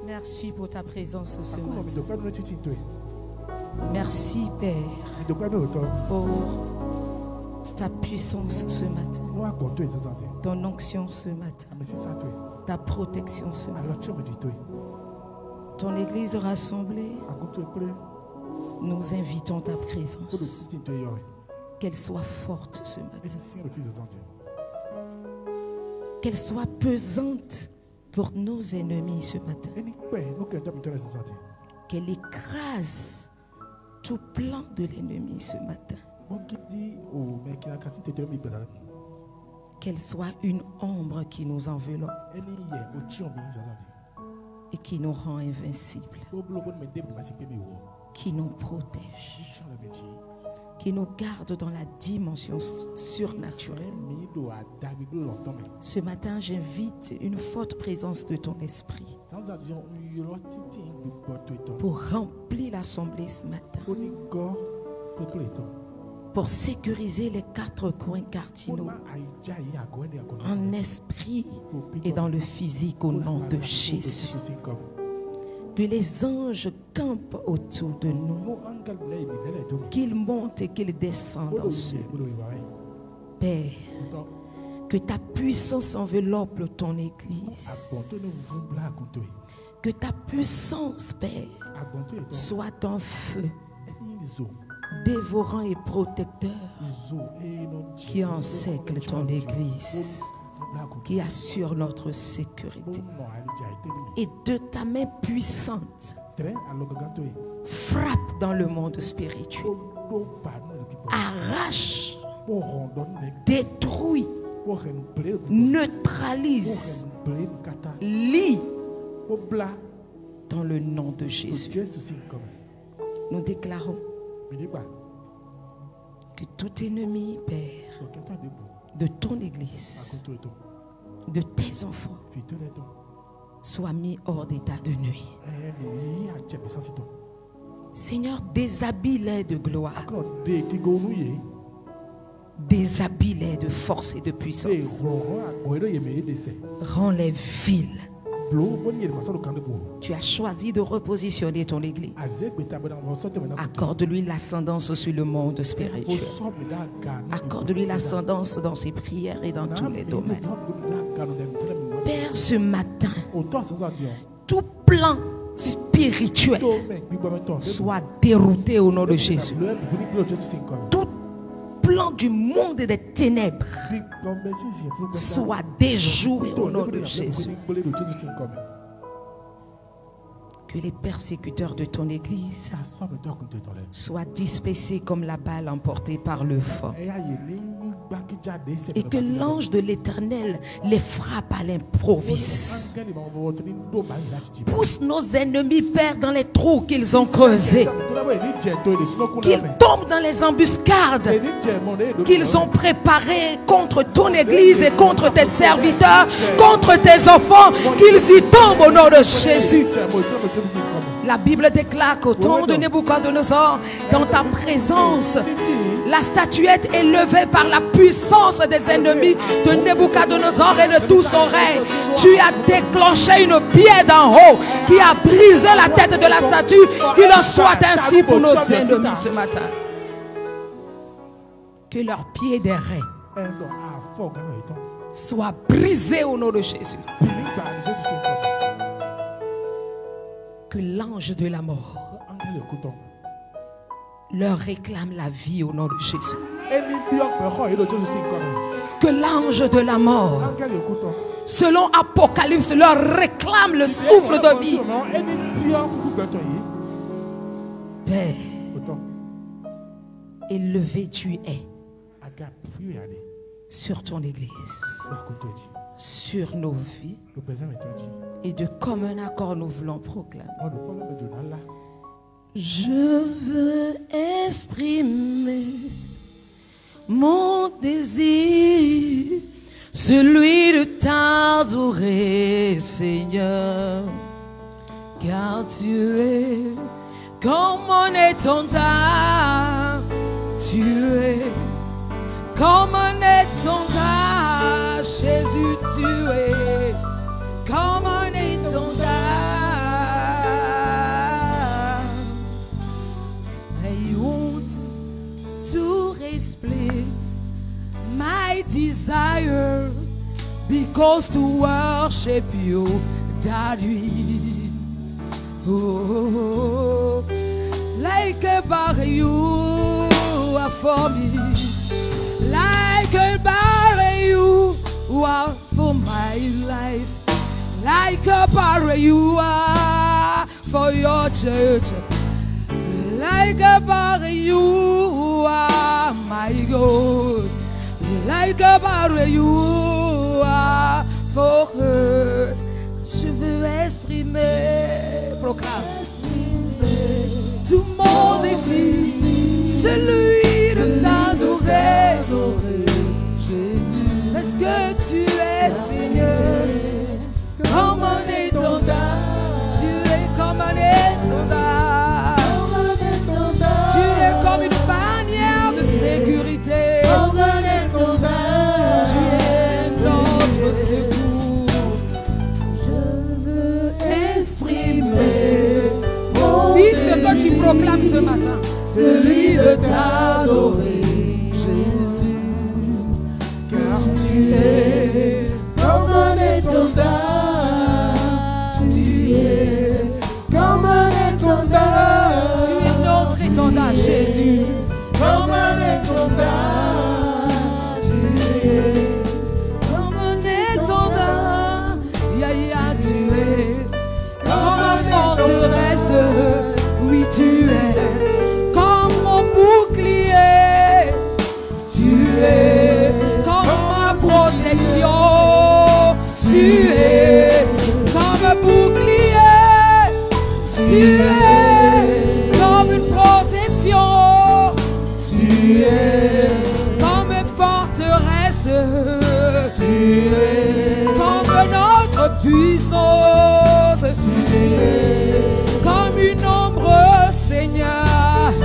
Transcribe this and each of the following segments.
Merci pour ta présence ce matin. Merci Père pour ta puissance ce matin, ton onction ce matin, ta protection ce matin. Ton église rassemblée, nous invitons ta présence. Qu'elle soit forte ce matin. Qu'elle soit pesante pour nos ennemis ce matin. Qu'elle écrase tout plan de l'ennemi ce matin. Qu'elle soit une ombre qui nous enveloppe et qui nous rend invincibles, qui nous protège, qui nous garde dans la dimension surnaturelle. Ce matin, j'invite une forte présence de ton esprit pour remplir l'assemblée ce matin, pour sécuriser les 4 coins cardinaux en esprit et dans le physique au nom de Jésus. Que les anges campent autour de nous, qu'ils montent et qu'ils descendent en eux. Père, que ta puissance enveloppe ton église. Que ta puissance, Père, soit un feu dévorant et protecteur qui enseigle ton église, qui assure notre sécurité. Et de ta main puissante, frappe dans le monde spirituel, arrache, détruit, neutralise, lie dans le nom de Jésus. Nous déclarons que tout ennemi, Père, de ton église, de tes enfants, soit mis hors d'état de nuit. Seigneur, déshabille-les de gloire, déshabille-les de force et de puissance, rends-les viles. Tu as choisi de repositionner ton église. Accorde-lui l'ascendance sur le monde spirituel. Accorde-lui l'ascendance dans ses prières et dans tous les domaines. Père, ce matin, tout plan spirituel soit dérouté au nom de Jésus. Tout plan du monde des ténèbres soit déjoué au nom de Jésus. Que les persécuteurs de ton église soient dispersés comme la balle emportée par le vent. Et que l'ange de l'Éternel les frappe à l'improviste. Pousse nos ennemis, Père, dans les trous qu'ils ont creusés. Qu'ils tombent dans les embuscades qu'ils ont préparées contre ton église et contre tes serviteurs, contre tes enfants. Qu'ils y tombent au nom de Jésus. La Bible déclare qu'au temps de Nebuchadnezzar, dans ta présence, la statuette est levée par la puissance des ennemis de Nebuchadnezzar et de tout son règne. Tu as déclenché une pierre d'en haut qui a brisé la tête de la statue. Qu'il en soit ainsi pour nos ennemis ce matin. Que leurs pieds des reins soient brisés au nom de Jésus. Que l'ange de la mort leur réclame la vie au nom de Jésus. Que l'ange de la mort, selon Apocalypse, leur réclame le souffle de vie. Père, élevé tu es sur ton église, sur nos vies, et de commun accord nous voulons proclamer. Je veux exprimer mon désir, celui de t'adorer, Seigneur, car tu es comme mon étendard, tu es comme un étendard, Jésus, tu es comme un étendard. please. My desire because to worship you, Daddy. Oh, like a bar you are for me, like a bar you are for my life, like a bar you are for your church, like a bar you are my God, like a bar you are for us. Je veux exprimer, proclame, tout mon désir, celui de t'adorer, parce que tu es Seigneur, comme un étendard, tu es comme un étendard, tu es comme une bannière de sécurité, tu es notre secours. Vis ce que tu proclames ce matin, celui de t'adorer, Jésus, car tu es comme un étendard, tu es comme un étendard, tu es notre étendard, Jésus, comme un étendard, tu es comme un étendard, Yahya, tu es comme ma forteresse, oui tu es comme mon bouclier, tu es comme ma protection, tu es comme un bouclier, tu es comme une protection, tu es comme une forteresse, tu es comme notre puissance, tu es comme une ombre, Seigneur, tu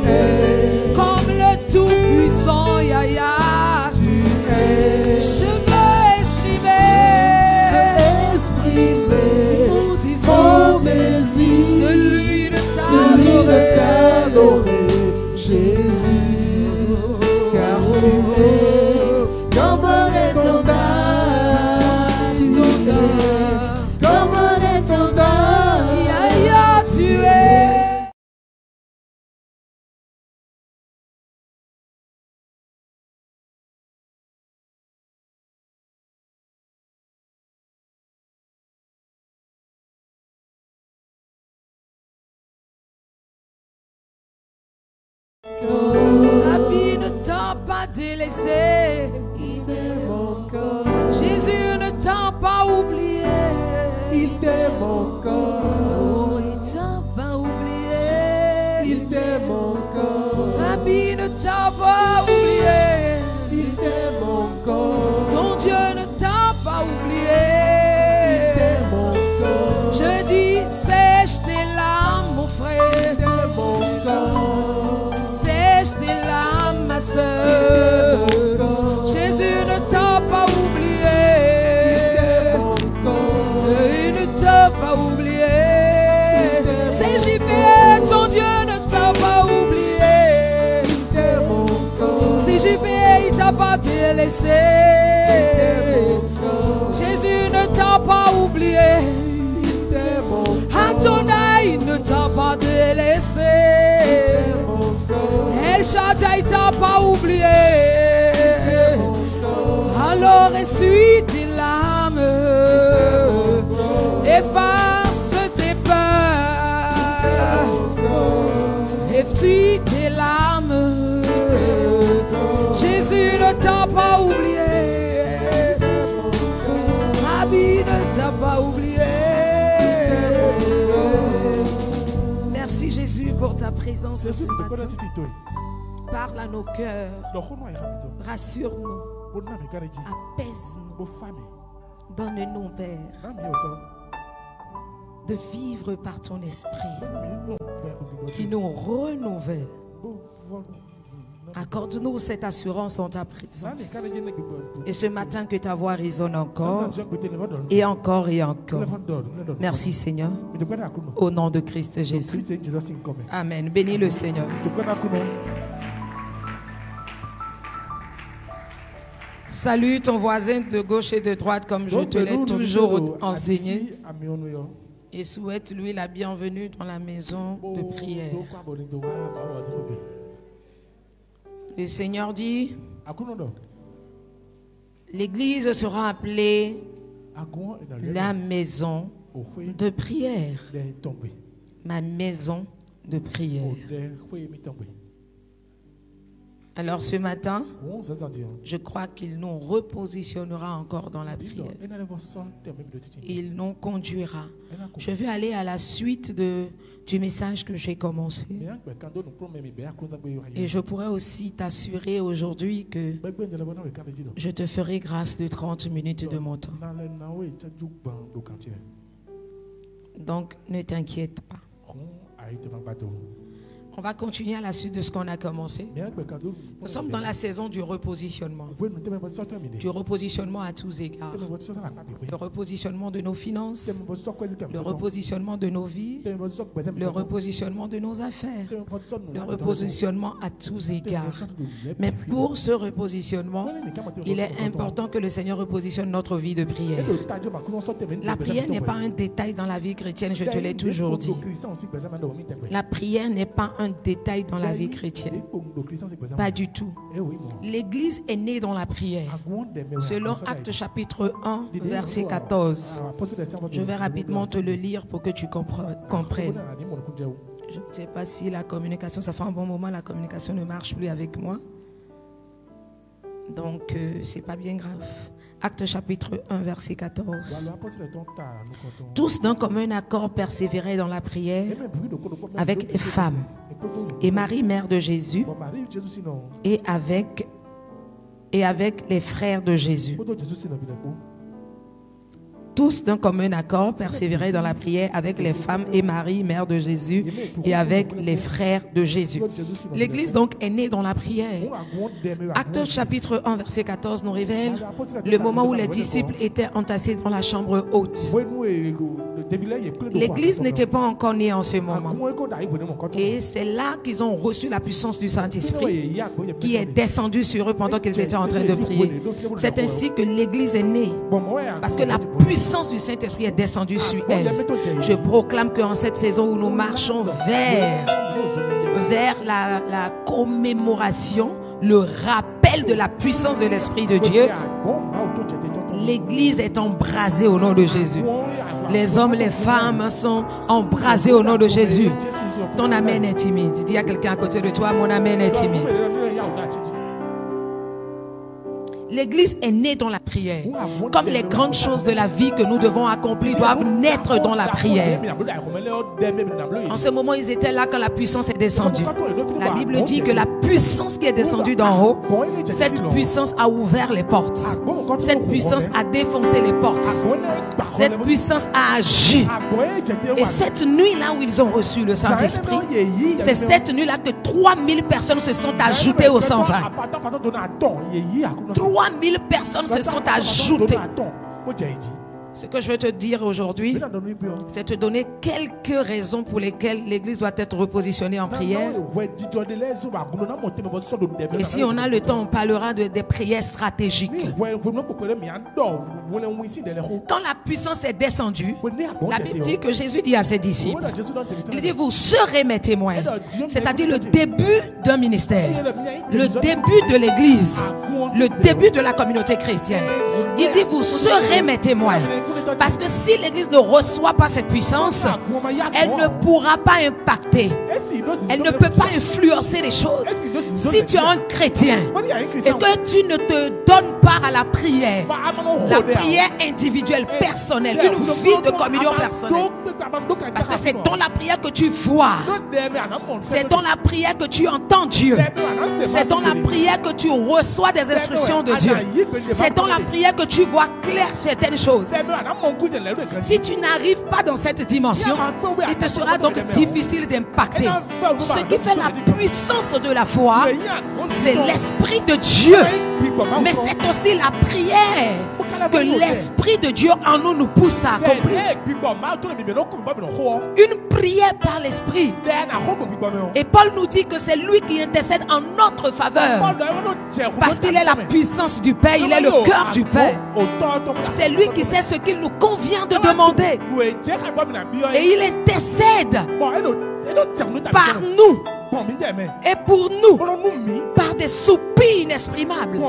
es comme le tout-puissant, Yahya, tu es. Je veux exprimer mon désir, celui de t'adorer, Jésus, car tu es comme un étendard, comme un étendard, Yahya, tu es. Rabbi ne t'a pas délaissé, il t'aime encore. Jésus ne t'a pas oublié, il t'aime encore. Oh, il t'a pas oublié, il t'aime encore. Rabbi ne t'a pas oublié, il t'aime encore. Ton Dieu ne t'a pas oublié, il t'aime encore. Je dis sèche tes larmes, mon frère, il t'aime encore. Sèche tes larmes, ma soeur. Jésus ne t'a pas oublié, il ne t'a pas oublié. C'est JP, ton Dieu ne t'a pas oublié. C'est JP, il t'a pas délaissé. Jésus ne t'a pas oublié. Adonai ne t'a pas délaissé. El Shaddai t'a pas oublié. Alors essuie tes larmes, efface tes peurs, essuie tes larmes. Jésus ne t'a pas oublié, Rabbi ne t'a pas oublié. Merci Jésus pour ta présence ce matin. Parle à nos cœurs, rassure-nous, apaise-nous, donne-nous, Père, de vivre par ton esprit qui nous renouvelle. Accorde-nous cette assurance en ta présence. Et ce matin, que ta voix résonne encore et encore et encore. Merci Seigneur. Au nom de Christ Jésus. Amen. Bénis le Seigneur. Salue ton voisin de gauche et de droite comme je te l'ai toujours enseigné. Et souhaite-lui la bienvenue dans la maison de prière. Le Seigneur dit, l'église sera appelée la maison de prière. Ma maison de prière. Alors ce matin, je crois qu'il nous repositionnera encore dans la prière. Il nous conduira. Je vais aller à la suite du message que j'ai commencé. Et je pourrais aussi t'assurer aujourd'hui que je te ferai grâce de 30 minutes de mon temps. Donc ne t'inquiète pas. On va continuer à la suite de ce qu'on a commencé. Nous sommes dans la saison du repositionnement. Du repositionnement à tous égards. Le repositionnement de nos finances, le repositionnement de nos vies, le repositionnement de nos affaires, le repositionnement à tous égards. Mais pour ce repositionnement, il est important que le Seigneur repositionne notre vie de prière. La prière n'est pas un détail dans la vie chrétienne, je te l'ai toujours dit. La prière n'est pas un détail dans la vie chrétienne. Pas du tout. L'église est née dans la prière. Selon Actes chapitre 1, verset 14. Je vais rapidement te le lire pour que tu comprennes. Je ne sais pas si la communication, ça fait un bon moment, la communication ne marche plus avec moi. Donc, c'est pas bien grave. Acte chapitre 1, verset 14. Tous d'un commun accord persévéraient dans la prière avec les femmes et Marie, mère de Jésus, et avec les frères de Jésus. Tous d'un commun accord persévéraient dans la prière avec les femmes et Marie, mère de Jésus, et avec les frères de Jésus. L'église donc est née dans la prière. Actes chapitre 1 verset 14 nous révèle le moment où les disciples étaient entassés dans la chambre haute. L'église n'était pas encore née en ce moment. Et c'est là qu'ils ont reçu la puissance du Saint-Esprit qui est descendue sur eux pendant qu'ils étaient en train de prier. C'est ainsi que l'église est née. Parce que la puissance du Saint-Esprit est descendue sur elle. Je proclame qu'en cette saison où nous marchons vers la commémoration, le rappel de la puissance de l'Esprit de Dieu, l'église est embrasée au nom de Jésus. Les hommes, les femmes sont embrasés au nom de Jésus. Ton amen est timide. Dis à quelqu'un à côté de toi, mon amen est timide. L'église est née dans la prière. Comme les grandes choses de la vie que nous devons accomplir doivent naître dans la prière. En ce moment, ils étaient là quand la puissance est descendue. La Bible dit que la puissance qui est descendue d'en haut, cette puissance a ouvert les portes. Cette puissance a défoncé les portes. Cette puissance a agi. Et cette nuit-là où ils ont reçu le Saint-Esprit, c'est cette nuit-là que 3000 personnes se sont ajoutées aux 120. 3000 personnes se sont ajoutées. Ce que je veux te dire aujourd'hui, c'est te donner quelques raisons pour lesquelles l'église doit être repositionnée en prière. Et si on a le temps, on parlera des prières stratégiques. Quand la puissance est descendue, la Bible dit que Jésus dit à ses disciples, il dit, vous serez mes témoins. C'est-à-dire le début d'un ministère, le début de l'église, le début de la communauté chrétienne. Il dit, vous serez mes témoins. Parce que si l'église ne reçoit pas cette puissance, elle ne pourra pas impacter. Elle ne peut pas influencer les choses. Si tu es un chrétien et que tu ne te donnes pas à la prière individuelle, personnelle, une vie de communion personnelle, parce que c'est dans la prière que tu vois, c'est dans la prière que tu entends Dieu, c'est dans la prière que tu reçois des instructions de Dieu, c'est dans la prière que tu vois clair certaines choses. Si tu n'arrives pas dans cette dimension, il te sera donc difficile d'impacter. Ce qui fait la puissance de la foi, c'est l'Esprit de Dieu, mais c'est aussi la prière que l'Esprit de Dieu en nous nous pousse à accomplir. Une prière par l'Esprit. Et Paul nous dit que c'est lui qui intercède en notre faveur. Parce qu'il est la puissance du Père, il est le cœur du Père. C'est lui qui sait ce qu'il nous convient de demander. Et il intercède par nous et pour nous par des soupirs inexprimables.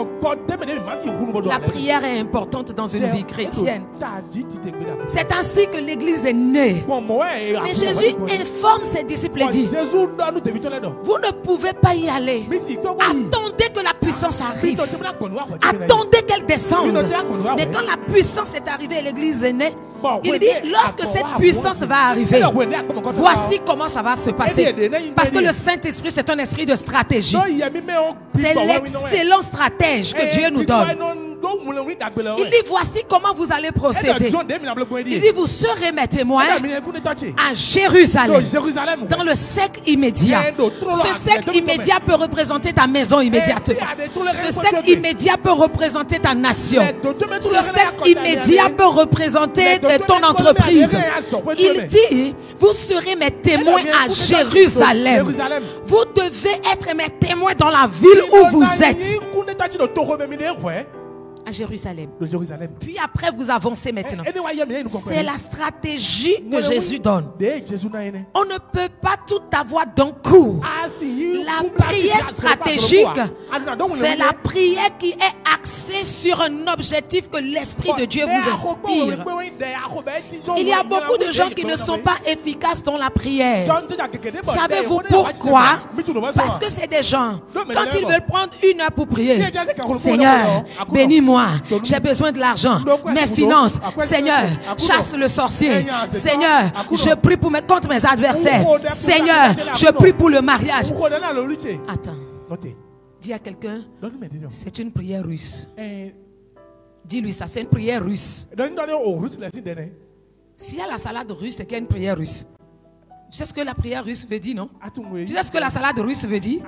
La prière est importante dans une vie chrétienne. C'est ainsi que l'Église est née. Mais Jésus informe ses disciples et dit: vous ne pouvez pas y aller. Attendez que la puissance arrive. Attendez qu'elle descende. Mais quand la puissance est arrivée et l'Église est née, il dit: lorsque cette puissance va arriver, voici comment ça va se passer. Parce que le Saint-Esprit, c'est un esprit de stratégie. C'est l'excellent stratège que Dieu nous donne. Il dit: voici comment vous allez procéder. Il dit: vous serez mes témoins à Jérusalem, dans le siècle immédiat. Ce siècle immédiat peut représenter ta maison immédiatement. Ce siècle immédiat peut représenter ta nation. Ce siècle immédiat peut représenter ton entreprise. Il dit: vous serez mes témoins à Jérusalem. Vous devez être mes témoins dans la ville où vous êtes. À Jérusalem. Puis après vous avancez maintenant. C'est la stratégie que Jésus donne. On ne peut pas tout avoir d'un coup. La prière stratégique, c'est la prière qui est axée sur un objectif que l'Esprit de Dieu vous inspire. Il y a beaucoup de gens qui ne sont pas efficaces dans la prière. Savez-vous pourquoi? Parce que c'est des gens, quand ils veulent prendre 1 heure pour prier, Seigneur, bénis-moi. J'ai besoin de l'argent, mes finances. Seigneur, chasse le sorcier. Seigneur, je prie contre mes adversaires. Seigneur, je prie pour le mariage. Attends. Dis à quelqu'un: c'est une prière russe. Dis-lui ça, c'est une prière russe. S'il y a la salade russe, c'est qu'il y a une prière russe. Tu sais ce que la prière russe veut dire, non? Tu sais ce que la salade russe veut dire?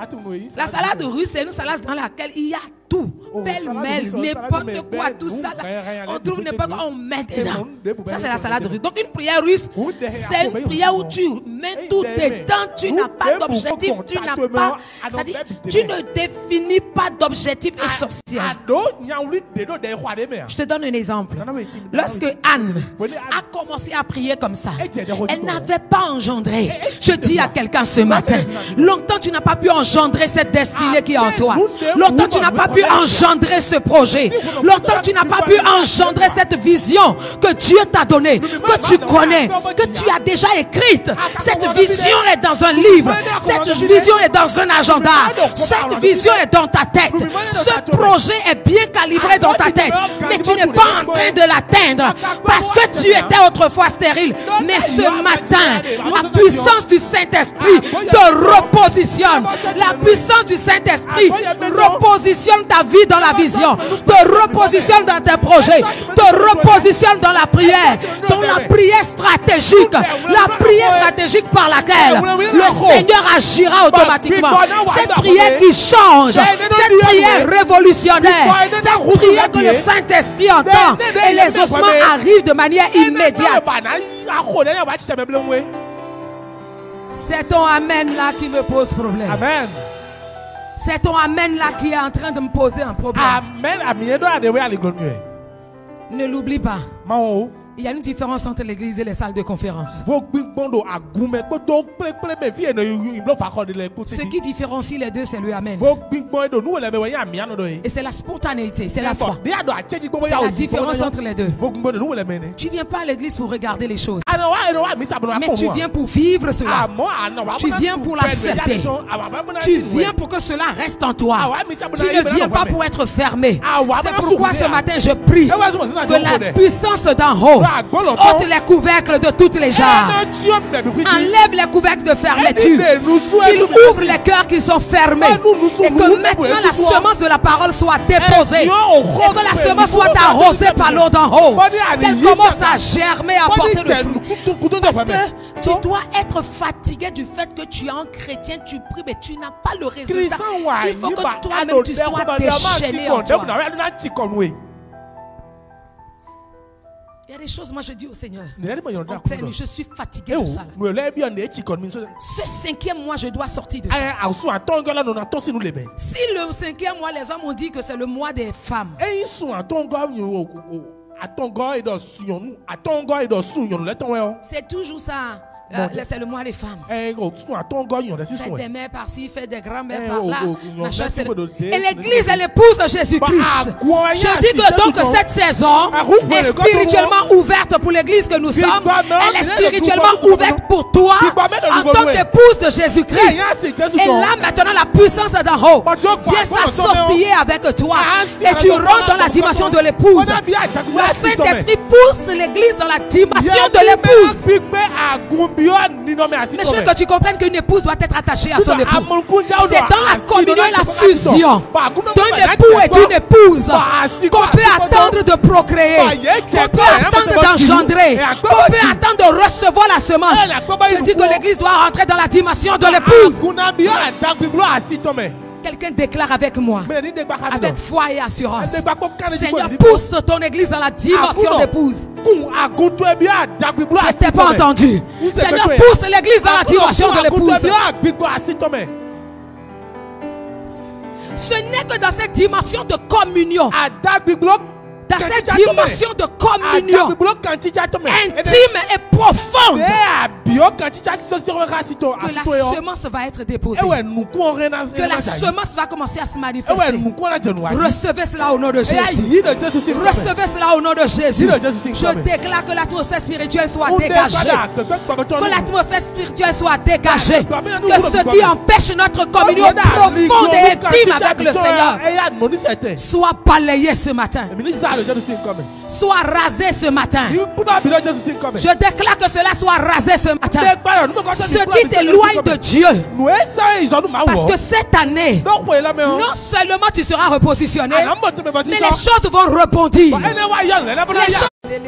La salade russe, c'est une salade dans laquelle il y a tout. Pêle-mêle, n'importe quoi, tout ça. Là, on trouve n'importe quoi, on met dedans. Ça, c'est la salade russe. Donc, une prière russe, c'est une prière où tu mets tout dedans. Tu n'as pas d'objectif. Tu n'as pas. C'est-à-dire, tu ne définis pas d'objectif essentiel. Je te donne un exemple. Lorsque Anne a commencé à prier comme ça, elle n'avait pas engendré. Je dis à quelqu'un ce matin: longtemps tu n'as pas pu engendrer cette destinée qui est en toi. Longtemps tu n'as pas pu engendrer ce projet. Longtemps tu n'as pas pu engendrer cette vision que Dieu t'a donnée, que tu connais, que tu as déjà écrite. Cette vision est dans un livre. Cette vision est dans un agenda. Cette vision est dans ta tête. Ce projet est bien calibré dans ta tête. Mais tu n'es pas en train de l'atteindre parce que tu étais autrefois stérile. Mais ce matin, la puissance du Saint-Esprit te repositionne. La puissance du Saint-Esprit repositionne ta vie dans la vision, te repositionne dans tes projets, te repositionne dans la prière stratégique. La prière stratégique par laquelle le Seigneur agira automatiquement. Cette prière qui change, cette prière révolutionnaire, cette prière que le Saint-Esprit entend et les ossements arrivent de manière immédiate. C'est ton amen là qui me pose problème. Amen. C'est ton amen là qui est en train de me poser un problème. Amen. Ne l'oublie pas. Il y a une différence entre l'église et les salles de conférence. Ce qui différencie les deux, c'est le amen. Et c'est la spontanéité, c'est la foi. C'est la différence entre les deux. Tu ne viens pas à l'église pour regarder les choses, mais tu viens pour vivre cela. Tu viens pour l'accepter. Tu viens pour que cela reste en toi. Tu ne viens pas pour être fermé. C'est pourquoi ce matin je prie que la puissance d'en haut ôte les couvercles de toutes les jarres. Enlève les couvercles de fermeture. Qu'il ouvre les cœurs qui sont fermés. Et que maintenant la semence de la parole soit déposée. Et que la semence soit arrosée par l'eau d'en haut. Qu'elle commence à germer, à porter le fruit. Parce que tu dois être fatigué du fait que tu es un chrétien, tu pries, mais tu n'as pas le résultat. Il faut que toi-même tu sois déchaîné en toi. Il y a des choses, moi je dis au Seigneur, en pleine nuit, je suis fatigué de ça. Ce 5e mois, je dois sortir de ça. Si le 5e mois, les hommes ont dit que c'est le mois des femmes, c'est toujours ça. C'est le mois des femmes. Faites des mères par-ci, faites des grands-mères par-là. Et l'église est l'épouse de Jésus-Christ. Je dis que donc cette saison est spirituellement ouverte pour l'église que nous sommes. Elle est spirituellement ouverte pour toi en tant qu'épouse de Jésus-Christ. Et là maintenant la puissance d'en haut vient s'associer avec toi. Et tu rentres dans la dimension de l'épouse. Le Saint-Esprit pousse l'église dans la dimension de l'épouse. Mais je veux que tu comprennes qu'une épouse doit être attachée à son époux. C'est dans la communion et la fusion d'un époux et d'une épouse qu'on peut attendre de procréer, qu'on peut attendre d'engendrer, qu'on peut attendre de recevoir la semence. Je dis que l'église doit rentrer dans la dimension de l'épouse. Quelqu'un déclare avec moi, avec foi et assurance: Seigneur, pousse ton église dans la dimension d'épouse. Je t'ai pas entendu. Seigneur, pousse l'église dans la dimension de l'épouse. Ce n'est que dans cette dimension de communion, dans cette dimension de communion intime et profonde, que la semence va être déposée, que la semence va commencer à se manifester. Recevez cela au nom de Jésus. Recevez cela au nom de Jésus. Je déclare que l'atmosphère spirituelle soit dégagée. Que l'atmosphère spirituelle soit dégagée. Que ce qui empêche notre communion profonde et intime avec le Seigneur soit balayé ce matin. Soit rasé ce matin. Je déclare que cela soit rasé ce matin. Ce qui t'éloigne de Dieu. Parce que cette année, non seulement tu seras repositionné, mais les choses vont rebondir. Les choses... Il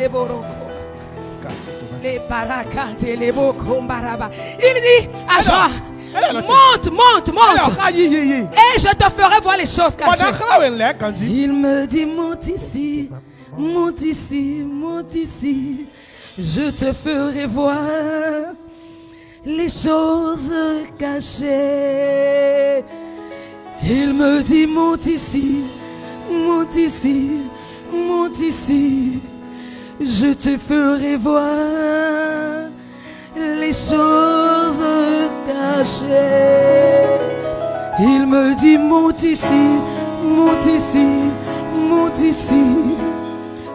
dit à Jean: monte, monte, monte, et je te ferai voir les choses cachées. Il me dit: monte ici, monte ici, monte ici, je te ferai voir les choses cachées. Il me dit: monte ici, monte ici, monte ici, je te ferai voir les choses cachées. Il me dit: monte ici, monte ici, monte ici,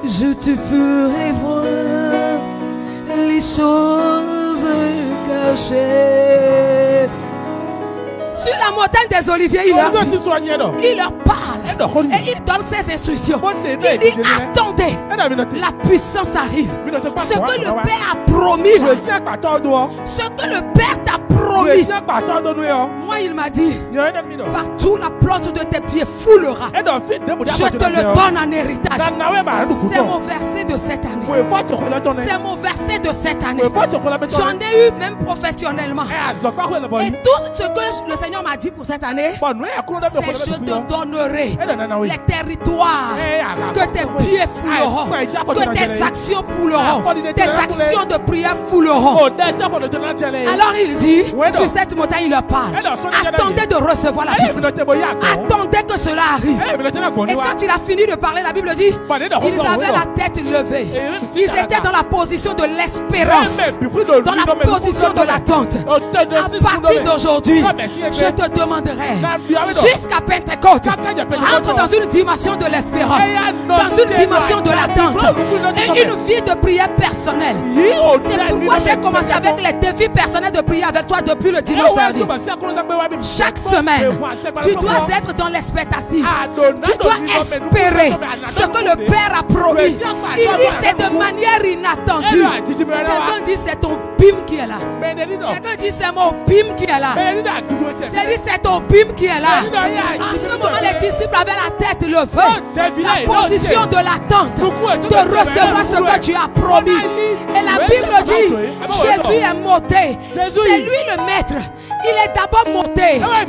je te ferai voir les choses cachées. Sur la montagne des Oliviers, il leur parle et il donne ses instructions. Il dit: attendez, la puissance arrive. Ce que le Père a promis là, ce que le Père t'a promis, moi il m'a dit: partout la plante de tes pieds foulera. Je te le donne en héritage. C'est mon verset de cette année. C'est mon verset de cette année. J'en ai eu même professionnellement. Et tout ce que le Seigneur m'a dit pour cette année, c'est: je te donnerai les territoires que tes pieds fouleront, que tes actions fouleront, tes actions de prière fouleront. Alors il dit, sur cette montagne il leur parle: attendez de recevoir la puissance, attendez que cela arrive. Et quand il a fini de parler, la Bible dit, ils avaient la tête levée, ils étaient dans la position de l'espérance, dans la position de l'attente. À partir d'aujourd'hui, je te demanderai, jusqu'à Pentecôte, rentre dans une dimension de l'espérance, dans une dimension de l'attente et une vie de prière personnelle. C'est pourquoi j'ai commencé avec les défis personnels de prière avec toi depuis le dimanche dernier. Chaque semaine, tu dois être dans l'expectative. Tu dois espérer ce que le Père a promis. Il dit: c'est de manière inattendue. Quelqu'un dit: c'est ton bim qui est là. Quelqu'un dit: c'est mon bim qui est là. J'ai dit: c'est ton bim qui est là. En ce moment, les disciples avaient la tête levée, la position de l'attente, de recevoir ce que tu as promis. Et la Bible dit: Jésus est monté, c'est lui le maître. Il est d'abord monté. La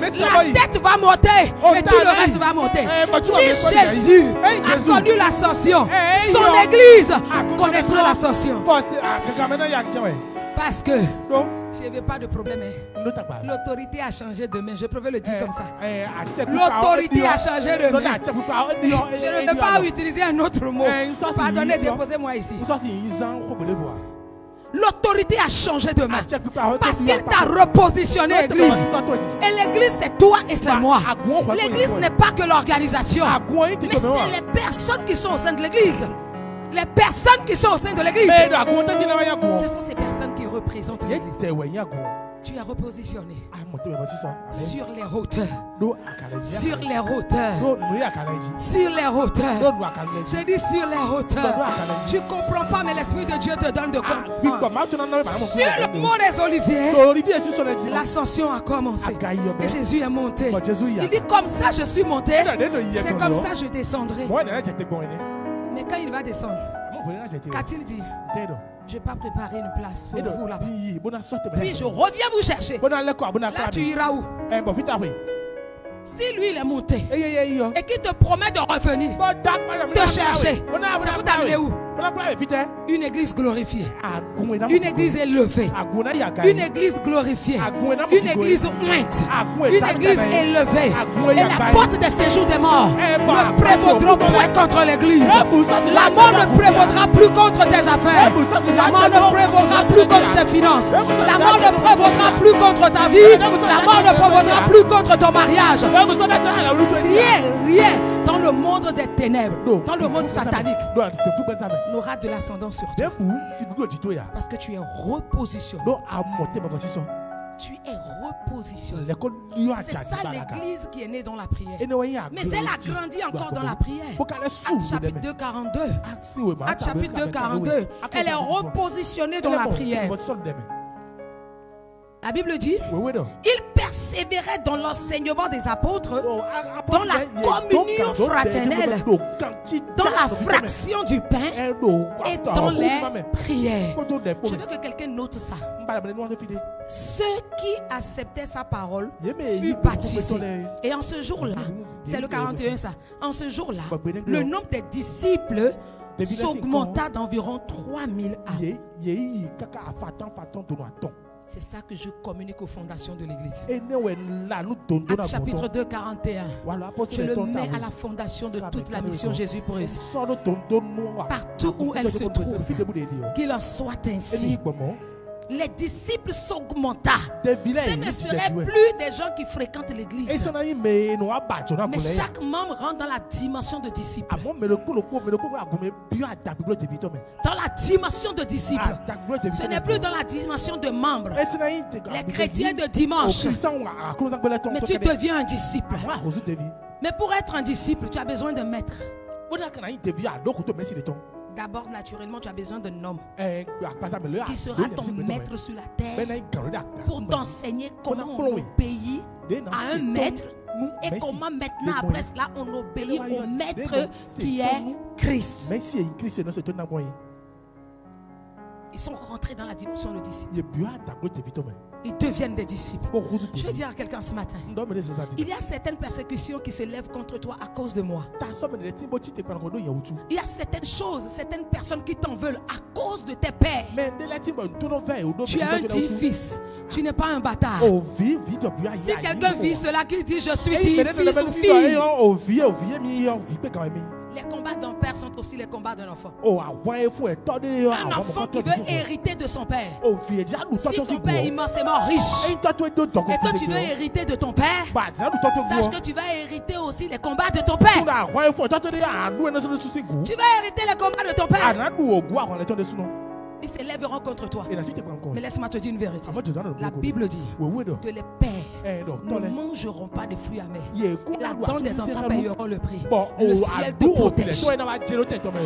tête va monter et tout le reste va monter. Si Jésus a connu l'ascension, son église connaîtra l'ascension. Parce que je ne veux pas de problème. L'autorité a changé de main. Je préfère le dire comme ça. L'autorité a changé de main. Je ne veux pas utiliser un autre mot. Pardonnez, déposez-moi ici. L'autorité a changé de main. Parce qu'il t'a repositionné, l'église. Et l'église, c'est toi et c'est moi. L'église n'est pas que l'organisation. Mais c'est les personnes qui sont au sein de l'église. Les personnes qui sont au sein de l'église. Ce sont ces personnes qui représentent l'église. Tu es repositionné sur les hauteurs. Sur les hauteurs. Sur les hauteurs. J'ai dit sur les hauteurs. Tu ne comprends pas, mais l'Esprit de Dieu te donne de comprendre. Sur le mont des Oliviers, l'ascension a commencé. Et Jésus est monté. Il dit comme ça je suis monté. C'est comme ça je descendrai. Mais quand il va descendre, qu'a-t-il dit? Je n'ai pas préparé une place pour vous là-bas. Puis je reviens vous chercher. Là tu iras où? Si lui il est monté et qu'il te promet de revenir, te chercher, ça vous t'amener où? Une église glorifiée, une église élevée, une église glorifiée, une église ointe, une église élevée. Et la porte des séjours des morts ne prévaudra point contre l'église. La mort ne prévaudra plus contre tes affaires. La mort ne prévaudra plus contre tes finances. La mort ne prévaudra plus contre ta vie. La mort ne prévaudra plus contre ton mariage. Rien dans le monde des ténèbres, dans le monde satanique, n'aura de l'ascendant sur toi. Parce que tu es repositionné. Tu es repositionné. C'est ça l'église qui est née dans la prière. Mais elle a grandi encore dans la prière. Actes chapitre 2, 42. Actes chapitre 2, 42. Elle est repositionnée dans la prière. La Bible dit, il persévérait dans l'enseignement des apôtres, dans la communion fraternelle, dans la fraction du pain et dans les prières. Je veux que quelqu'un note ça. Ceux qui acceptaient sa parole furent baptisés. Et en ce jour-là, c'est le 41 ça, en ce jour-là, le nombre des disciples s'augmenta d'environ 3000 âmes. C'est ça que je communique aux fondations de l'église. Actes chapitre 2, 41. Je le mets à la fondation de toute la mission Jésus pour eux. Partout où elle se trouve, qu'il en soit ainsi. Les disciples s'augmenta. Ce ne seraient plus des gens qui fréquentent l'église. Mais chaque membre rentre dans la dimension de disciple. Dans la dimension de disciple. Ce n'est plus dans la dimension de membre. Les chrétiens de dimanche. Mais tu deviens un disciple. Mais pour être un disciple, tu as besoin d'un maître. D'abord, naturellement, tu as besoin d'un homme qui sera ton maître sur la terre pour t'enseigner comment on obéit à un maître et comment maintenant, après cela, on obéit au maître qui est Christ. Ils sont rentrés dans la dimension de disciple. Ils deviennent des disciples. Je vais dire à quelqu'un ce matin, il y a certaines persécutions qui se lèvent contre toi à cause de moi. Il y a certaines choses, certaines personnes qui t'en veulent à cause de tes pères. Tu es un dit fils, tu n'es pas un bâtard. Si quelqu'un vit cela, qui dit je suis dit fils ou fille, les combats d'un père sont aussi les combats d'un enfant. Un enfant qui veut hériter de son père. Si ton père est immensément riche et toi tu veux hériter de ton père, sache que tu vas hériter aussi les combats de ton père. Tu vas hériter les combats de ton père. Ils s'élèveront contre toi. Mais laisse-moi te dire une vérité. La Bible dit que les pères ne mangeront pas de fruits amers. Et la dent des enfants payeront le prix. Le ciel te protège.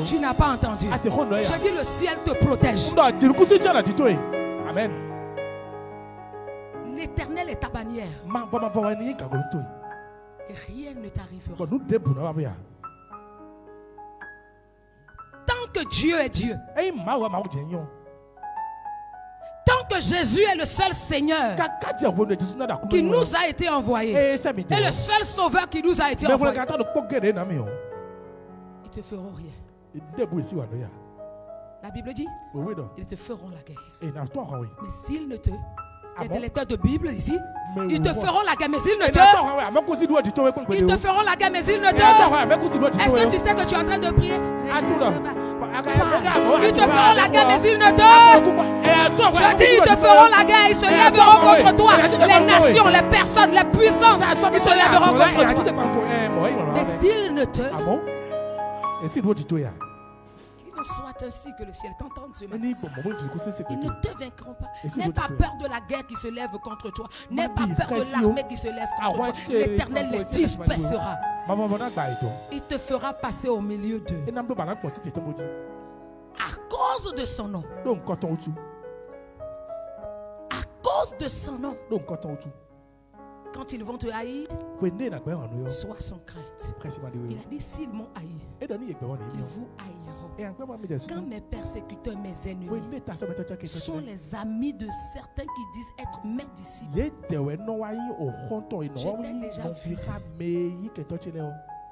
Tu n'as pas entendu. Je dis le ciel te protège. Amen. L'Éternel est ta bannière. Et rien ne t'arrivera. Tant que Dieu est Dieu, tant tant que Jésus est le seul Seigneur qui nous a été envoyé, et le seul Sauveur qui nous a été envoyé, ils te feront rien. La Bible dit, ils te feront la guerre. Mais s'ils ne te... Il y a des lecteurs de Bible ici. Ils te feront la guerre, mais ils ne te... Ils te feront la guerre, mais ils ne te... Est-ce que tu sais que tu es en train de prier? Ils te feront la guerre, mais ils ne te... Je dis, ils te feront la guerre, ils se lèveront contre toi. Les nations, les personnes, les puissances, ils se lèveront contre toi. Mais s'ils ne te... Soit ainsi que le ciel t'entende ce matin. Ils ne te vaincront pas. N'aie pas peur de la guerre qui se lève contre toi. N'aie pas peur de l'armée qui se lève contre toi. L'Éternel les dispersera. Il te fera passer au milieu d'eux. À cause de son nom. À cause de son nom. Quand ils vont te haïr, sois sans crainte. Il a dit, s'ils m'ont haï, ils vous haïront. Quand mes persécuteurs, mes ennemis, sont les amis de certains qui disent être mes disciples, je t'ai déjà vu.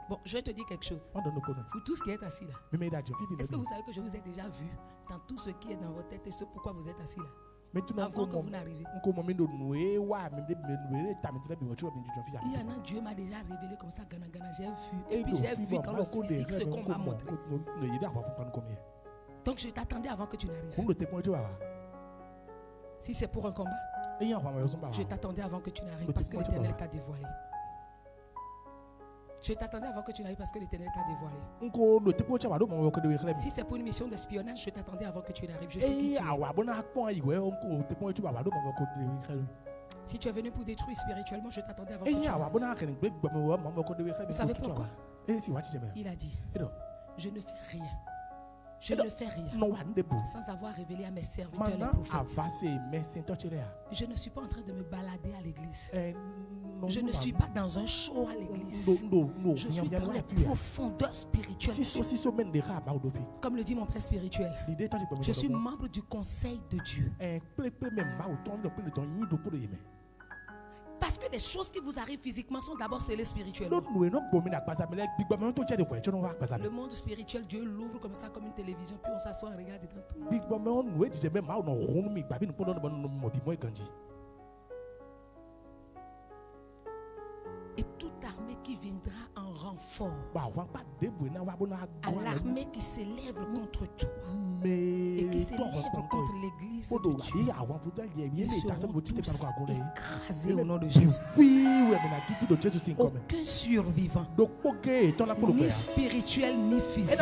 Bon, je vais te dire quelque chose. Vous tous qui êtes assis là, est-ce que vous savez que je vous ai déjà vu dans tout ce qui est dans votre tête et ce pourquoi vous êtes assis là? Avant que vous n'arriviez. Il y en a, Dieu m'a déjà révélé comme ça, Gana, j'ai vu. Et puis j'ai vu quand le physique ce qu'on m'a montré. Donc je t'attendais avant que tu n'arrives. Si c'est pour un combat, je t'attendais avant que tu n'arrives parce que l'Éternel t'a dévoilé. Je t'attendais avant que tu n'arrives parce que l'Éternel t'a dévoilé. Si c'est pour une mission d'espionnage, je t'attendais avant que tu n'arrives. Je sais qui tu es. Si tu es venu pour détruire spirituellement, je t'attendais avant que tu n'arrives. Vous savez pourquoi? Il a dit, je ne fais rien. Je ne fais rien sans avoir révélé à mes serviteurs les prophètes. Je ne suis pas en train de me balader à l'église. Je ne suis pas dans un show à l'église. Je suis dans les profondeurs spirituelles. Comme le dit mon père spirituel, je suis membre du conseil de Dieu. Parce que les choses qui vous arrivent physiquement sont d'abord scellées spirituellement. Le monde spirituel, Dieu l'ouvre comme ça, comme une télévision, puis on s'assoit, on regarde dedans tout. Et toute armée qui viendra en renfort à l'armée qui s'élève contre toi et qui s'élève contre l'église de Dieu, ils seront tous écrasés au nom de Jésus. Aucun survivant, ni spirituel ni physique.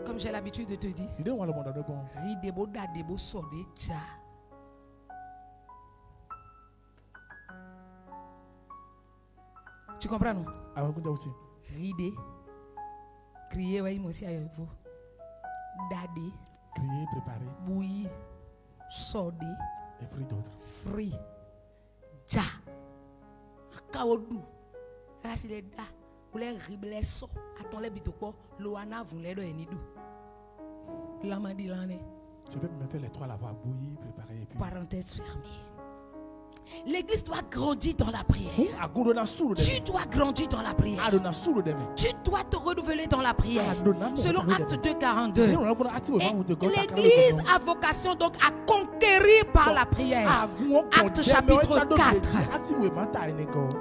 Comme j'ai l'habitude de te dire, tu comprends, non? Rider, crier, oui, moi aussi avec vous. Dadé, crier, préparer, bouillir, sorder, et fruits d'autres. Fruits, ja, kaodou, là c'est les da, vous les ribles so, attends les bitoko, loana vous les donner d'où. L'amandi l'année. Je peux même faire les trois là-bas, bouillir, préparer et puis. Parenthèse fermée. L'église doit grandir dans la prière. Tu dois grandir dans la prière. Tu dois te renouveler dans la prière. Selon Acte 2:42. L'église a vocation donc à conquérir par la prière. Acte chapitre 4.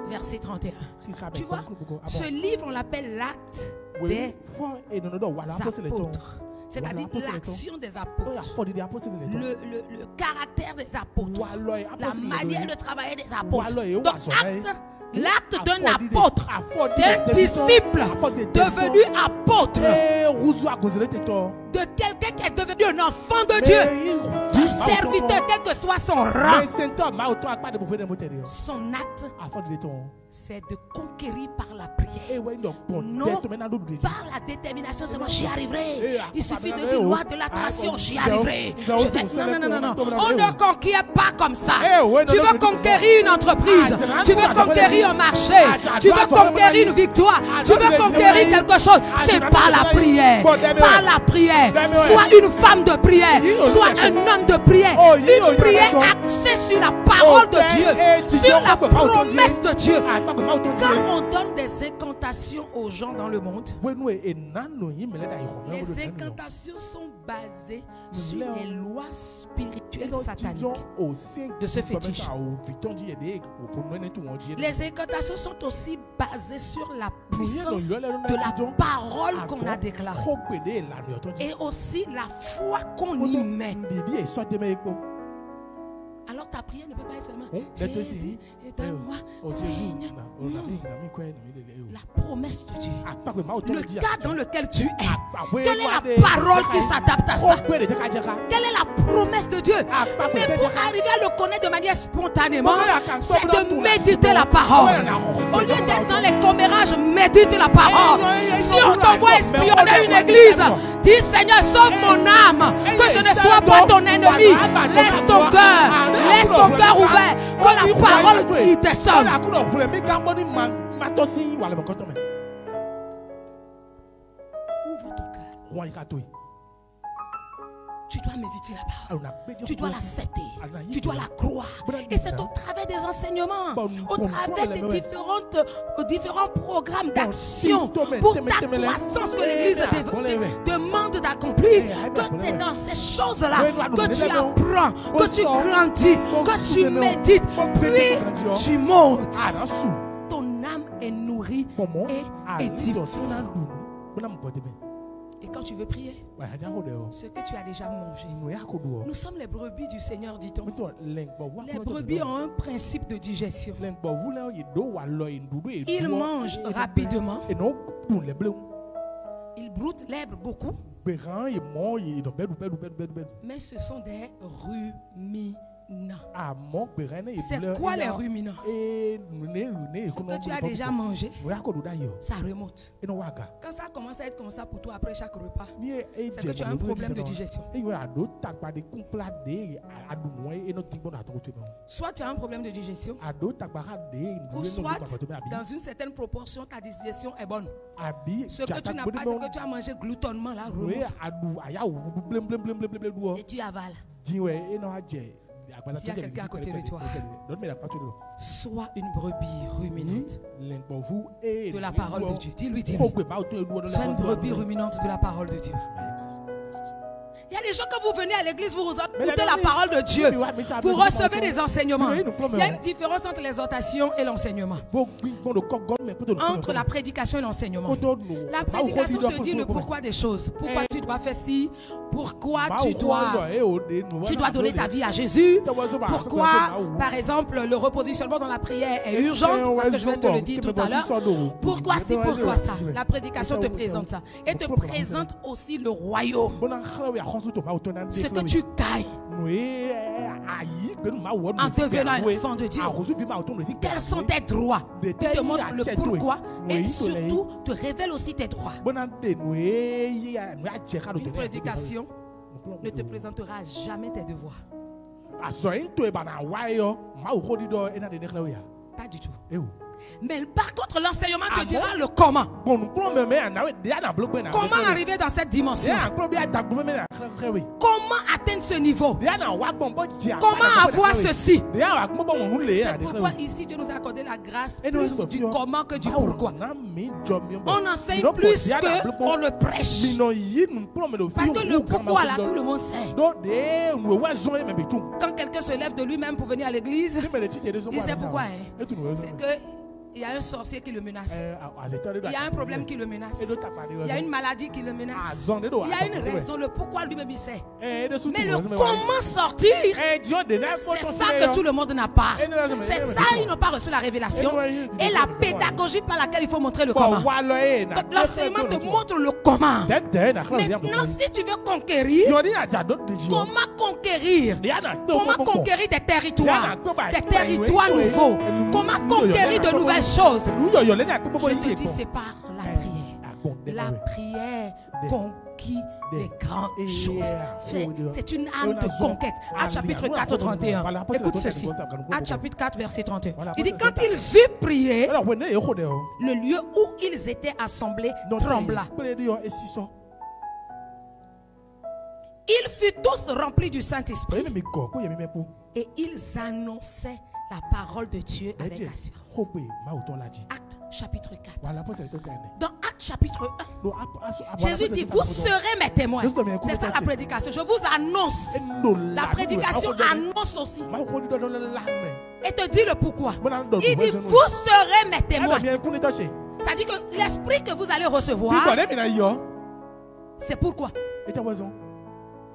Verset 31. Tu vois, ce livre on l'appelle l'acte des apôtres. C'est-à-dire l'action des apôtres, le caractère des apôtres, la manière de travailler des apôtres. Donc l'acte d'un apôtre, d'un disciple devenu apôtre, de quelqu'un qui est devenu un enfant de Dieu, un serviteur, quel que soit son rang. Son acte, c'est de conquérir par la prière. Non par la détermination, c'est moi j'y arriverai. Il suffit de dire loi de l'attraction, j'y arriverai. Je vais... Non. On ne conquiert pas comme ça. Tu veux conquérir une entreprise, tu veux conquérir un marché, tu veux conquérir une victoire, tu veux conquérir quelque chose. C'est par la prière. Par la prière. Sois une femme de prière, sois un homme de prière. Une prière axée sur la parole de Dieu, sur la promesse de Dieu. Quand on donne des incantations aux gens dans le monde, les incantations sont basées sur les lois spirituelles sataniques de ce fétiche. Les incantations sont aussi basées sur la puissance de la parole qu'on a déclarée et aussi la foi qu'on y met. Alors ta prière ne peut pas être seulement Jésus, éteins-moi, Seigneur. Non. La promesse de Dieu, le cas dans lequel tu es, quelle est la parole qui s'adapte à ça? Quelle est la promesse de Dieu? Mais pour arriver à le connaître de manière spontanément, c'est de méditer la parole. Au lieu d'être dans les commérages, médite la parole. Si on t'envoie espionner une église, dis Seigneur, sauve mon âme, que je ne sois pas ton ennemi. Laisse ton cœur ouvert, que la parole il descende. Ouvre ton cœur. Tu dois méditer la parole. Tu dois l'accepter. Tu dois la croire. Et c'est au travers des enseignements, au travers des différents programmes d'action pour ta croissance que l'Église demande d'accomplir. Que tu es dans ces choses-là, que tu apprends, que tu grandis, que tu médites, puis tu montes. Ton âme est nourrie et édifiée. Et quand tu veux prier, ce que tu as déjà mangé. Nous sommes les brebis du Seigneur, dit-on. Les brebis ont un principe de digestion. Ils mangent rapidement. Ils broutent l'herbe beaucoup. Mais ce sont des ruminants. C'est quoi les ruminants? Ce que tu as déjà mangé, ça remonte. Quand ça commence à être comme ça pour toi après chaque repas, c'est que tu as un problème de digestion. Soit tu as un problème de digestion, ou soit dans une certaine proportion ta digestion est bonne. Ce que tu n'as pas, c'est que tu as mangé gloutonnement là, remonte. Et tu avales. Il y a quelqu'un à côté de toi. Sois une brebis ruminante de la parole de Dieu. Dis-lui. Sois une brebis ruminante de la parole de Dieu. Il y a des gens, quand vous venez à l'église, vous écoutez la parole de Dieu. Vous recevez des enseignements. Il y a une différence entre l'exhortation et l'enseignement. Entre la prédication et l'enseignement. La prédication te dit le pourquoi des choses. Pourquoi tu dois faire ci. Pourquoi tu dois donner ta vie à Jésus. Pourquoi, par exemple, le repositionnement dans la prière est urgent. Parce que je vais te le dire tout à l'heure. Pourquoi ci, pourquoi ça. La prédication te présente ça. Et te présente aussi le royaume. Ce que tu gagnes en devenant un enfant de Dieu. Quels sont tes droits? Il te montre le pourquoi et surtout te révèle aussi tes droits. Une prédication ne te présentera jamais tes devoirs. Pas du tout. Mais par contre, l'enseignement te dira le comment. Comment arriver dans cette dimension? Comment atteindre ce niveau? Comment avoir ceci? C'est pourquoi ici Dieu nous a accordé la grâce plus du comment que du pourquoi. On enseigne plus qu'on ne prêche. Parce que le pourquoi là, tout le monde sait. Quand quelqu'un se lève de lui-même pour venir à l'église, il sait pourquoi. C'est que il y a un sorcier qui le menace. Il y a un problème qui le menace. Il y a une maladie qui le menace. Il y a une raison, le pourquoi lui-même il sait. Mais le comment sortir, c'est ça que tout le monde n'a pas. C'est ça, ils n'ont pas reçu la révélation. Et la pédagogie par laquelle il faut montrer le comment. Donc l'enseignement te montre le comment. Maintenant, si tu veux conquérir, comment conquérir? Comment conquérir des territoires nouveaux? Comment conquérir de nouvelles choses? Je te dis, c'est par la prière. La prière conquit les grandes choses. C'est une âme de conquête. Actes chapitre 4, 31. Écoute ceci. Actes chapitre 4, verset 31. Il dit, quand ils eurent prié, le lieu où ils étaient assemblés trembla. Ils furent tous remplis du Saint-Esprit et ils annonçaient la parole de Dieu avec assurance. Acte chapitre 4. Dans Acte chapitre 1, Jésus dit, vous serez mes témoins. C'est ça la prédication. Je vous annonce. La prédication annonce aussi. Et te dit le pourquoi. Il dit, vous serez mes témoins. Ça dit que l'esprit que vous allez recevoir, c'est pourquoi.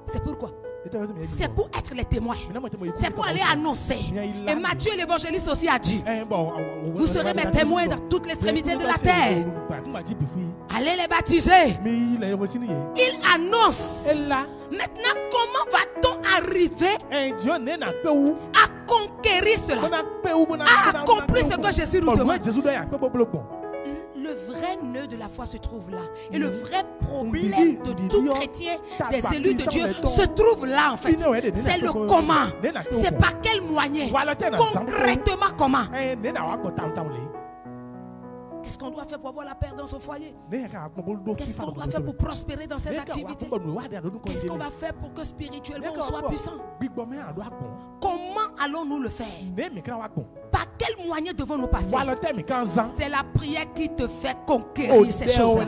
C'est pourquoi. C'est pour être les témoins. C'est pour aller annoncer. Et Matthieu l'évangéliste aussi a dit, vous serez mes témoins dans toutes l'extrémité de la terre. Allez les baptiser. Il annonce. Maintenant, comment va-t-on arriver à conquérir cela, à accomplir ce que Jésus nous demande? Le vrai nœud de la foi se trouve là. Et le vrai problème de tout chrétien, des élus de Dieu, se trouve là en fait. C'est le comment. C'est par quel moyen. Concrètement comment. Qu'est-ce qu'on doit faire pour avoir la paix dans son foyer? Qu'est-ce qu'on doit faire pour prospérer dans ses activités? Qu'est-ce qu'on va faire pour que spirituellement on soit puissant? Comment allons-nous le faire? Par quel moyen devons-nous passer? C'est la prière qui te fait conquérir ces choses.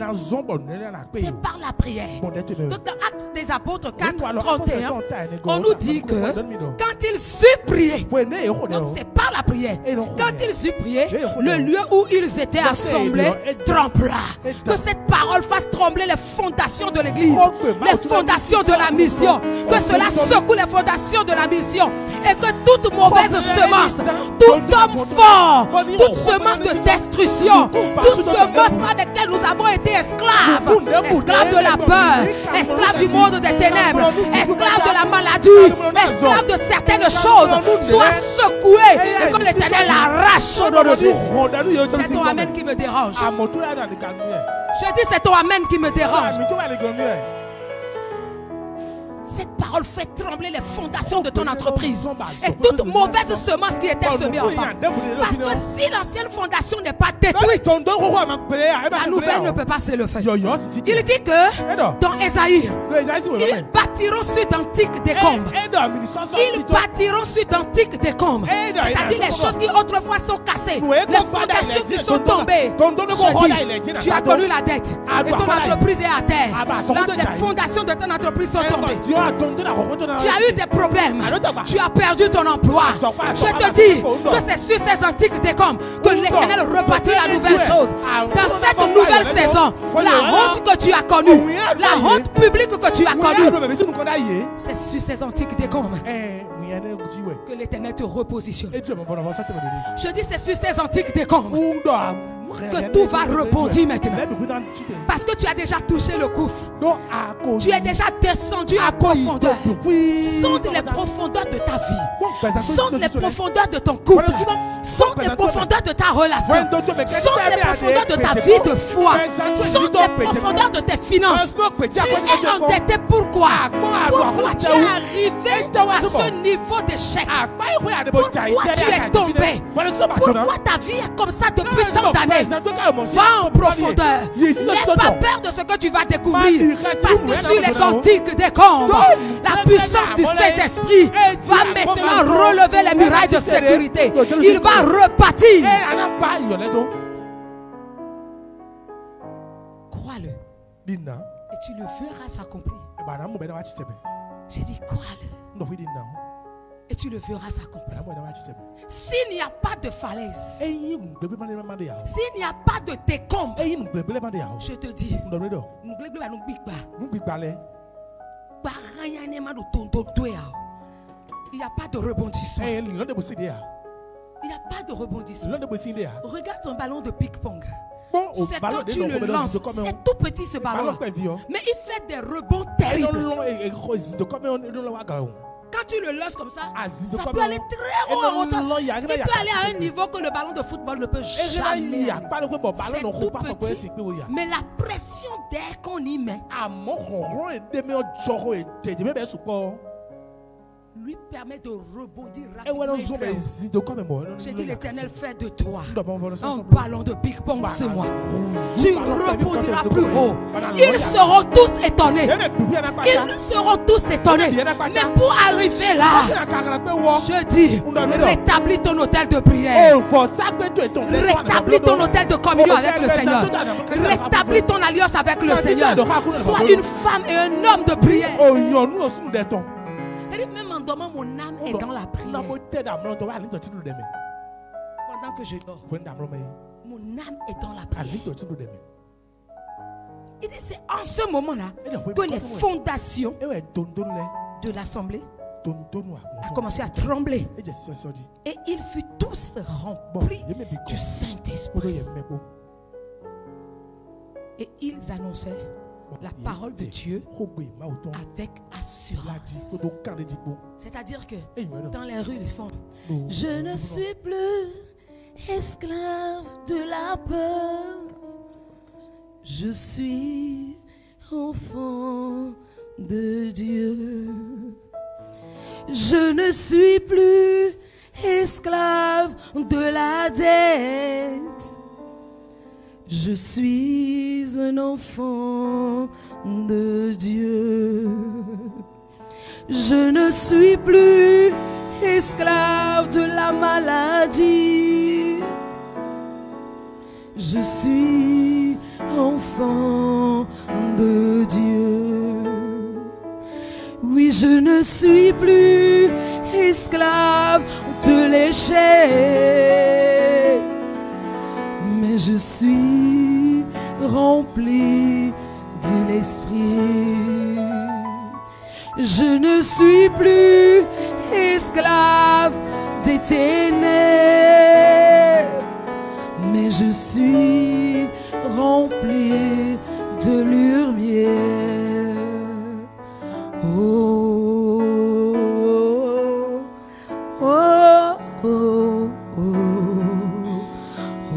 C'est par la prière. Donc dans Actes des Apôtres 4, 31, on nous dit que quand ils surent prier, donc c'est par la prière. Quand ils surent prier, le lieu où ils étaient assemblés trembla. Que cette parole fasse trembler les fondations de l'église, les fondations de la mission. Que cela secoue les fondations de la mission. Et que toute mauvaise semence, tout homme fort, toute semence de destruction, toute semence par laquelle nous avons été esclaves, esclaves de la peur, esclaves du monde des ténèbres, esclaves de la maladie, esclaves de certaines choses, soit secouées et que l'Éternel arrache au nom de Jésus. C'est ton amen qui me dérange. Je dis c'est ton amen qui me dérange. Cette parole fait trembler les fondations de ton entreprise. Et toute mauvaise semence qui était semée en bas. Parce que si l'ancienne fondation n'est pas détruite, la nouvelle ne peut pas se le faire. Il dit que dans Ésaïe, ils bâtiront sur d'antiques décombres. Ils bâtiront sur d'antiques décombres. C'est-à-dire les choses qui autrefois sont cassées. Les fondations qui sont tombées. Je dis, tu as connu la dette. Et ton entreprise est à terre. Les fondations de ton entreprise sont tombées. Tu as eu des problèmes. Tu as perdu ton emploi. Je te dis que c'est sur ces antiques décombres que l'Éternel rebâtit la nouvelle chose. Dans cette nouvelle saison, la honte que tu as connue, la honte publique que tu as connue, c'est sur ces antiques décombres que l'Éternel te repositionne. Je dis c'est sur ces antiques décombres que tout va rebondir maintenant. Parce que tu as déjà touché le gouffre. Tu es déjà descendu à profondeur. Sonde les profondeurs de ta vie. Sonde les profondeurs de ton couple. Sonde les profondeurs de ta relation. Sonde les profondeurs de ta vie de foi. Sonde les profondeurs de tes finances. Tu es endetté. Pourquoi? Pourquoi tu es arrivé à ce niveau d'échec? Pourquoi tu es tombé? Pourquoi ta vie est comme ça depuis tant d'années? Va en profondeur. N'aie pas peur de ce que tu vas découvrir. Parce que sur les antiques décombres, la puissance du Saint-Esprit va maintenant relever les murailles de sécurité. Il va rebâtir. Crois-le. Et tu le verras s'accomplir. J'ai dit crois-le. Et tu le verras s'accomplir. S'il n'y a pas de falaise, s'il n'y a pas de décombre, je te dis, il n'y a pas de rebondissement. Il n'y a pas de rebondissement. Regarde ton ballon de ping-pong. C'est quand tu le lances, c'est tout petit ce ballon. Mais il fait des rebonds terribles. Quand tu le lances comme ça, ça peut aller très haut en hauteur. Il peut aller à un niveau que le ballon de football ne peut jamais. C'est tout petit. Mais la pression d'air qu'on y met, lui permet de rebondir rapidement. J'ai dit l'Éternel fait de toi un ballon de ping-pong ce mois. Tu rebondiras plus haut. Ils seront tous étonnés. Ils seront tous étonnés. Mais pour arriver là, je dis, rétablis ton hôtel de prière. Rétablis ton hôtel de communion avec le Seigneur. Rétablis ton alliance avec le Seigneur. Sois une femme et un homme de prière. Même en dormant, mon âme est dans la prière. Pendant que je dors, mon âme est dans la prière. Il dit, c'est en ce moment-là que les fondations de l'assemblée a commencé à trembler. Et ils furent tous remplis du Saint-Esprit. Et ils annonçaient la parole de Dieu avec assurance. C'est-à-dire que dans les rues, ils font: je ne suis plus esclave de la peur. Je suis enfant de Dieu. Je ne suis plus esclave de la dette. Je suis un enfant de Dieu. Je ne suis plus esclave de la maladie. Je suis enfant de Dieu. Oui, je ne suis plus esclave de l'échec, mais je suis rempli de l'Esprit. Je ne suis plus esclave des ténèbres, mais je suis rempli de lumière. Oh, oh, oh, oh,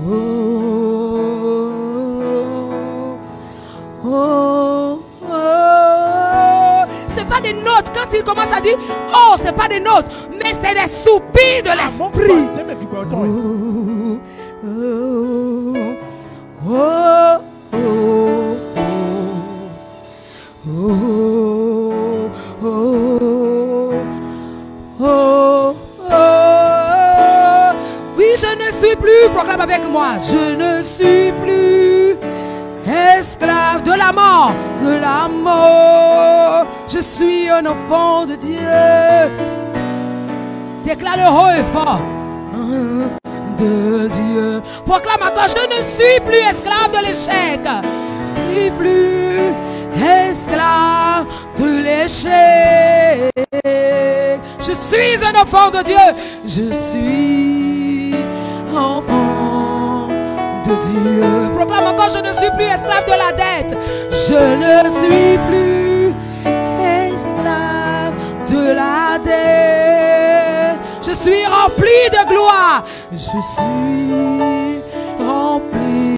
oh, oh, oh. C'est pas des notes. Quand il commence à dire oh, c'est pas des notes, mais c'est des soupirs de l'esprit. Oh, oh, oh, oh, oh, oh, oh, oh. Oui, je ne suis plus, proclame avec moi, je ne suis plus esclave de la mort, de la mort. Je suis un enfant de Dieu. Déclare-le haut et fort. De Dieu. Proclame encore, je ne suis plus esclave de l'échec. Je ne suis plus esclave de l'échec. Je suis un enfant de Dieu. Je suis enfant de Dieu. Proclame encore, je ne suis plus esclave de la dette. Je ne suis plus esclave de la dette. Je suis rempli de gloire. Je suis rempli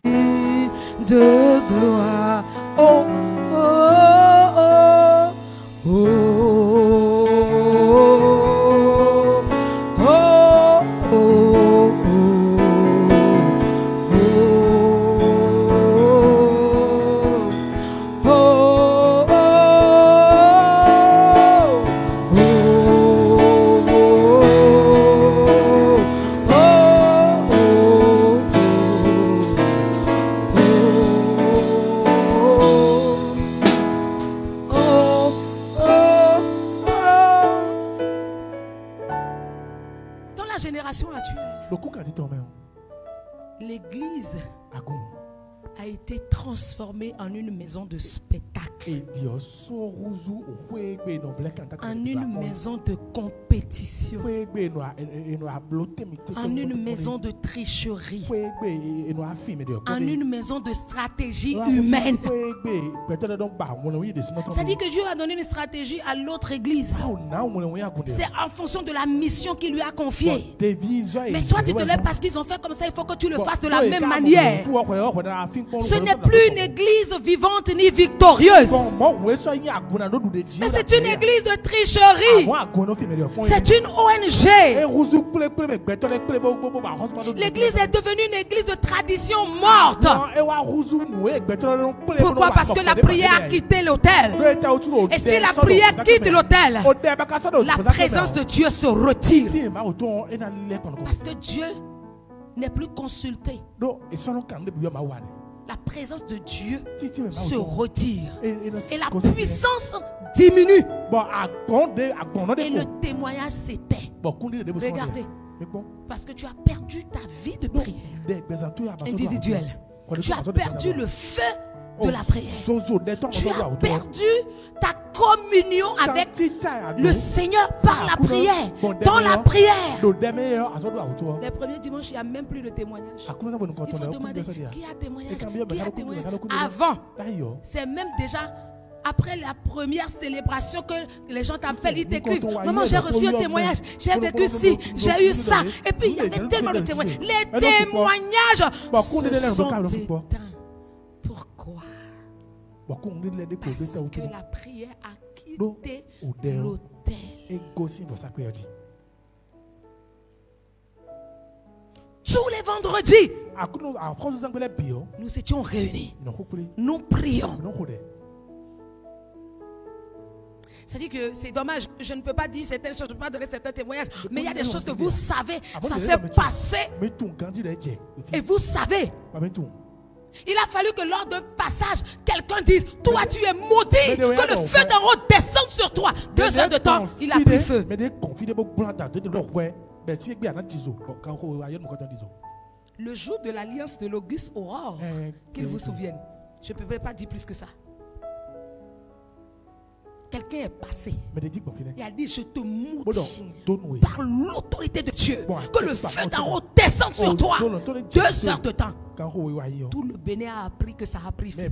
de gloire. Oh, oh, oh, oh, oh, oh, oh, l'église a été transformée en une maison de spectacle, en une maison de compétition, en une maison de tricherie, en une maison de stratégie humaine. C'est-à-dire que Dieu a donné une stratégie à l'autre église. C'est en fonction de la mission qu'il lui a confiée. Mais toi tu te lèves parce qu'ils ont fait comme ça, il faut que tu le fasses de la même manière. Ce n'est plus une église vivante ni victorieuse. Mais c'est une église de tricherie. C'est une ONG. L'église est devenue une église de tradition morte. Pourquoi? Parce que la prière a quitté l'autel. Et si la prière quitte l'autel, la présence de Dieu se retire. Parce que Dieu n'est plus consulté. La présence de Dieu se retire. Et la puissance diminue. Et le témoignage s'éteint. Regardez. Parce que tu as perdu ta vie de prière individuelle. Tu as perdu le feu de la prière. Tu as perdu ta communion avec le Seigneur par la prière. Dans la prière. Les premiers dimanches, il n'y a même plus de témoignage. Il faut demander qui a témoignage, qui a témoignage. Avant, c'est même déjà après la première célébration que les gens t'appellent, ils t'écrivent: maman, j'ai reçu un témoignage, j'ai vécu ci, j'ai eu ça. Et puis il y avait tellement de témoignages. Les témoignages se sont éteints. Pourquoi? Parce que la prière a quitté l'autel. Tous les vendredis, nous étions réunis. Nous prions. C'est-à-dire que c'est dommage, je ne peux pas dire certaines choses, je ne peux pas donner certains témoignages, mais il y a des choses que vous savez, ça s'est passé. Et vous savez. Il a fallu que lors d'un passage, quelqu'un dise: toi tu es maudit, que le feu d'en haut descende sur toi. 2 heures de temps, il a pris feu. Le jour de l'alliance de l'Auguste Aurore, qu'il vous souvienne, je ne peux pas dire plus que ça. Quelqu'un est passé et a dit: je te maudis par l'autorité de Dieu, que le feu d'en haut descende sur toi. 2 heures de temps. Tout le Bénin a appris que ça a pris feu.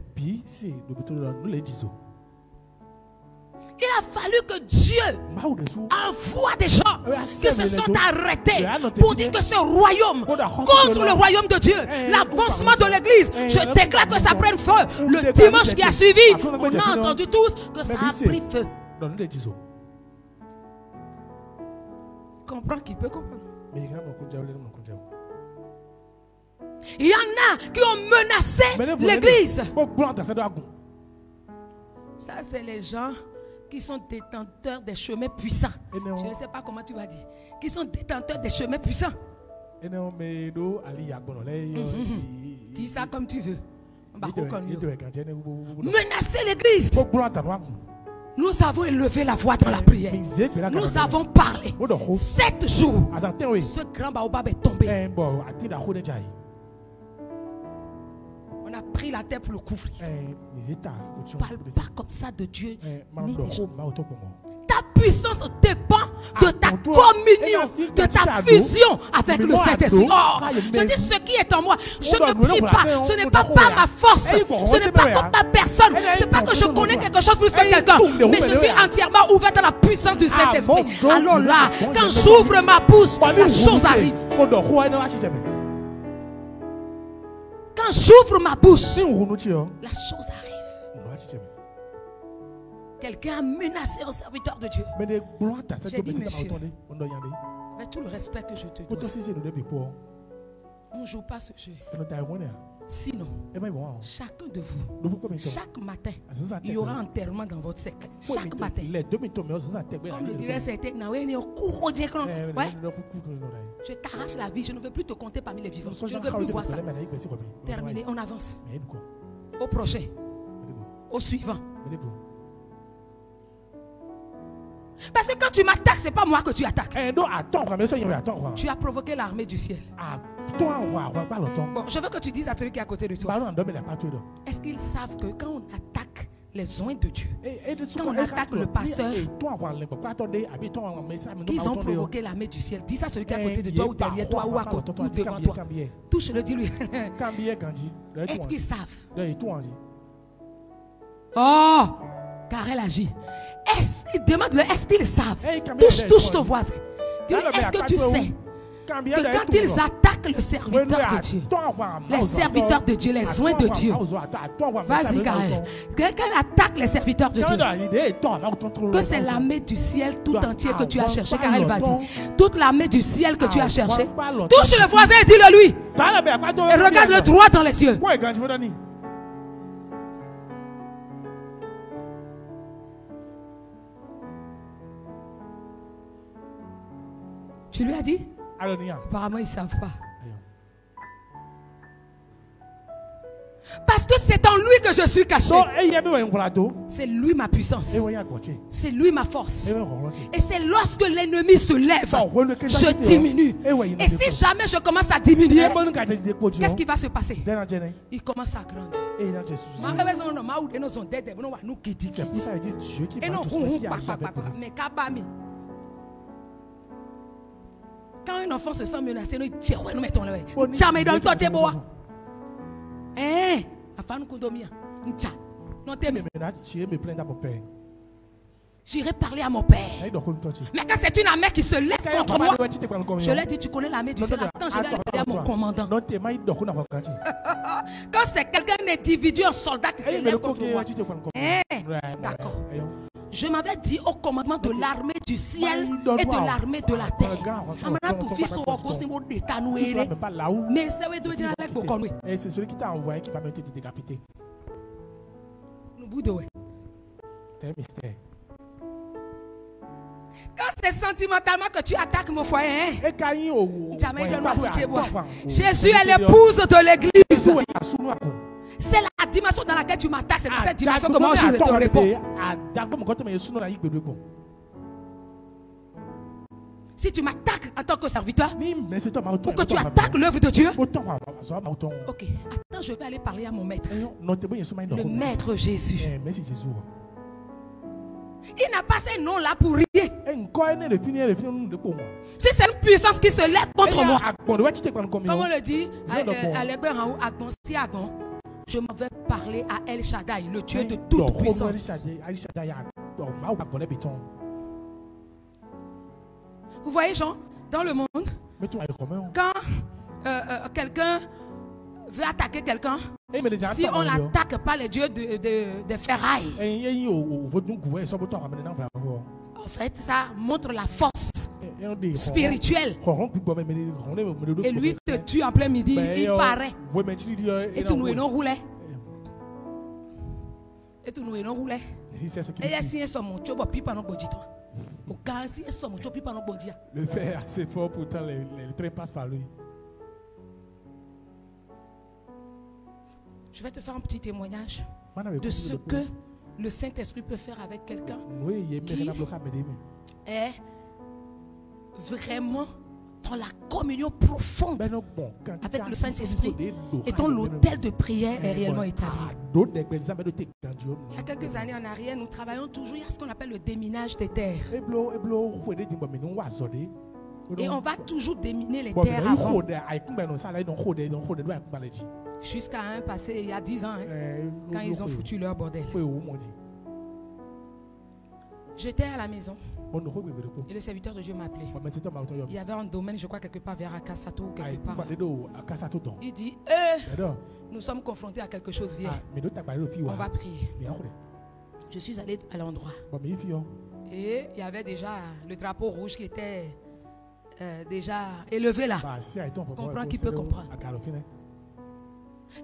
Il a fallu que Dieu envoie des gens qui se sont arrêtés pour dire que ce royaume, contre le royaume de Dieu, l'avancement de l'église, je déclare que ça prenne feu. Le dimanche qui a suivi, on a entendu tous que ça a pris feu. Comprends qui peut comprendre. Il y en a qui ont menacé l'église. Ça, c'est les gens qui sont détenteurs des chemins puissants. Je ne sais pas comment tu vas dire. Qui sont détenteurs des chemins puissants. Dis ça comme tu veux. Menacer l'église. Nous avons élevé la voix dans la prière. Nous avons parlé. 7 jours. Ce grand baobab est tombé. On a pris la terre pour le couvrir. Ne parle pas comme ça de Dieu ni des gens. Ta puissance dépend de ta communion, de ta fusion avec le Saint-Esprit. Oh, je dis ce qui est en moi. Je ne prie pas. Ce n'est pas par ma force. Ce n'est pas comme ma personne. Ce n'est pas que je connais quelque chose plus que quelqu'un. Mais je suis entièrement ouverte à la puissance du Saint-Esprit. Alors là, quand j'ouvre ma bouche, la chose arrive. Quand j'ouvre ma bouche, la chose arrive. Quelqu'un a menacé un serviteur de Dieu. J'ai dit: monsieur, avec tout le respect que je te dois, on ne joue pas ce jeu. Sinon, chacun de vous, chaque matin, il y aura enterrement dans votre cercle. Chaque matin. Comme le dirait certains, je t'arrache la vie, je ne veux plus te compter parmi les vivants. Je ne veux plus voir ça. Terminé, on avance. Au prochain. Au suivant. Parce que quand tu m'attaques, ce n'est pas moi que tu attaques. Tu as provoqué l'armée du ciel. Bon, je veux que tu dises à celui qui est à côté de toi: est-ce qu'ils savent que quand on attaque les oints de Dieu, quand on attaque le pasteur, qu'ils ont provoqué l'armée du ciel? Dis ça à celui qui est à côté de toi, ou derrière toi, ou à côté, ou devant toi. Touche-le, dis-lui. Est-ce qu'ils savent? Oh, car elle agit. Demande-le, est-ce qu'ils savent? Touche ton voisin. Dis-lui: est-ce que tu sais que quand ils attaquent attaque le serviteur de Dieu, les serviteurs de Dieu, les soins de Dieu. Vas-y, Gaël. Quelqu'un attaque les serviteurs de Dieu. Que c'est l'armée du ciel tout entier que tu as cherché, Gaël, vas-y. Toute l'armée du ciel que tu as cherché. Touche le voisin et dis-le lui. Et regarde-le droit dans les yeux. Tu lui as dit? Apparemment, ils ne savent pas. Parce que c'est en lui que je suis caché. C'est lui ma puissance. C'est lui ma force. Et c'est lorsque l'ennemi se lève, je diminue. Et si jamais je commence à diminuer, qu'est-ce qui va se passer? Il commence à grandir. C'est pour ça qu'il dit Dieu qui va tout faire. Quand un enfant se sent menacé, nous disons jamais dans le temps de bois. Eh, afin condomia. J'irai parler à mon père. Mais quand c'est une armée qui se lève contre moi, je lui ai dit, tu connais l'armée du ciel. Attends, je vais aller parler à mon commandant. Quand c'est quelqu'un, un individu, un soldat qui se lève contre moi. D'accord. Je m'avais dit au commandement de l'armée du ciel et de l'armée de la terre. Et c'est celui qui t'a envoyé qui va me décapiter. C'est un mystère. Quand c'est sentimentalement que tu attaques mon foyer, Jésus est l'épouse de l'église. C'est la dimension dans laquelle tu m'attaques. C'est dans cette dimension que moi je te réponds. Si tu m'attaques en tant que serviteur, ou que tu attaques l'œuvre de Dieu, ok, attends, je vais aller parler à mon maître. Le maître Jésus. Il n'a pas ces noms-là pour rien. Si c'est une puissance qui se lève contre moi, comme on le dit, je m'en vais parler à El Shaddai, le Dieu de toute puissance. Vous voyez, Jean, dans le monde, quand quelqu'un veut attaquer quelqu'un, si on l'attaque par les dieux des ferrailles, en fait, ça montre la force spirituelle. Et lui te tue en plein midi, il paraît. Et tout nous, non roulait. Et tout nous, non roulait. Et si son mon chobo pipa non bodito. Le fer est assez fort, pourtant les trains passent par lui. Je vais te faire un petit témoignage de ce que le Saint-Esprit peut faire avec quelqu'un qui est vraiment dans la communion profonde avec le Saint-Esprit et dont l'autel de prière est réellement établi. Il y a quelques années en arrière, nous travaillons toujours, il y a ce qu'on appelle le déminage des terres. Et on va toujours déminer les terres avant. Jusqu'à un passé, il y a 10 ans, quand ils ont foutu leur bordel. J'étais à la maison et le serviteur de Dieu m'a appelé. Il y avait un domaine, je crois, quelque part vers Akasato ou quelque part. Il dit, nous sommes confrontés à quelque chose, viens. On va prier. Je suis allé à l'endroit. Et il y avait déjà le drapeau rouge qui était déjà élevé là. Comprends qui peut comprendre.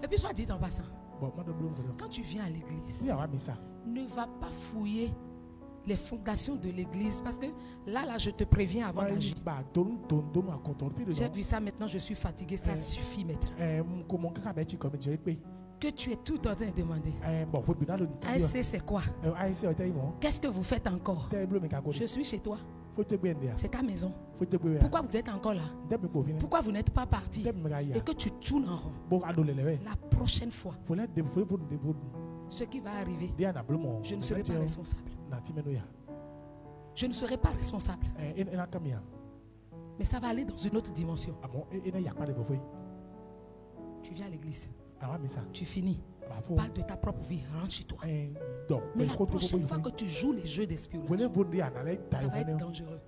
Et puis soit dit en passant, quand tu viens à l'église, ne va pas fouiller les fondations de l'église, parce que là je te préviens avant d'agir. J'ai vu ça, maintenant je suis fatigué, ça suffit maintenant. Que tu es tout en train de demander. ASC c'est quoi? Qu'est-ce que vous faites encore? Je suis chez toi. C'est ta maison. Pourquoi vous êtes encore là? Pourquoi vous n'êtes pas parti? Et que tu tournes en rond. La prochaine fois, ce qui va arriver, je ne serai pas responsable. Je ne serai pas responsable. Mais ça va aller dans une autre dimension. Tu viens à l'église. Tu finis. Parle de ta propre vie, rentre chez toi. Mais la prochaine fois que tu joues les jeux d'espionnage, ça va être dangereux.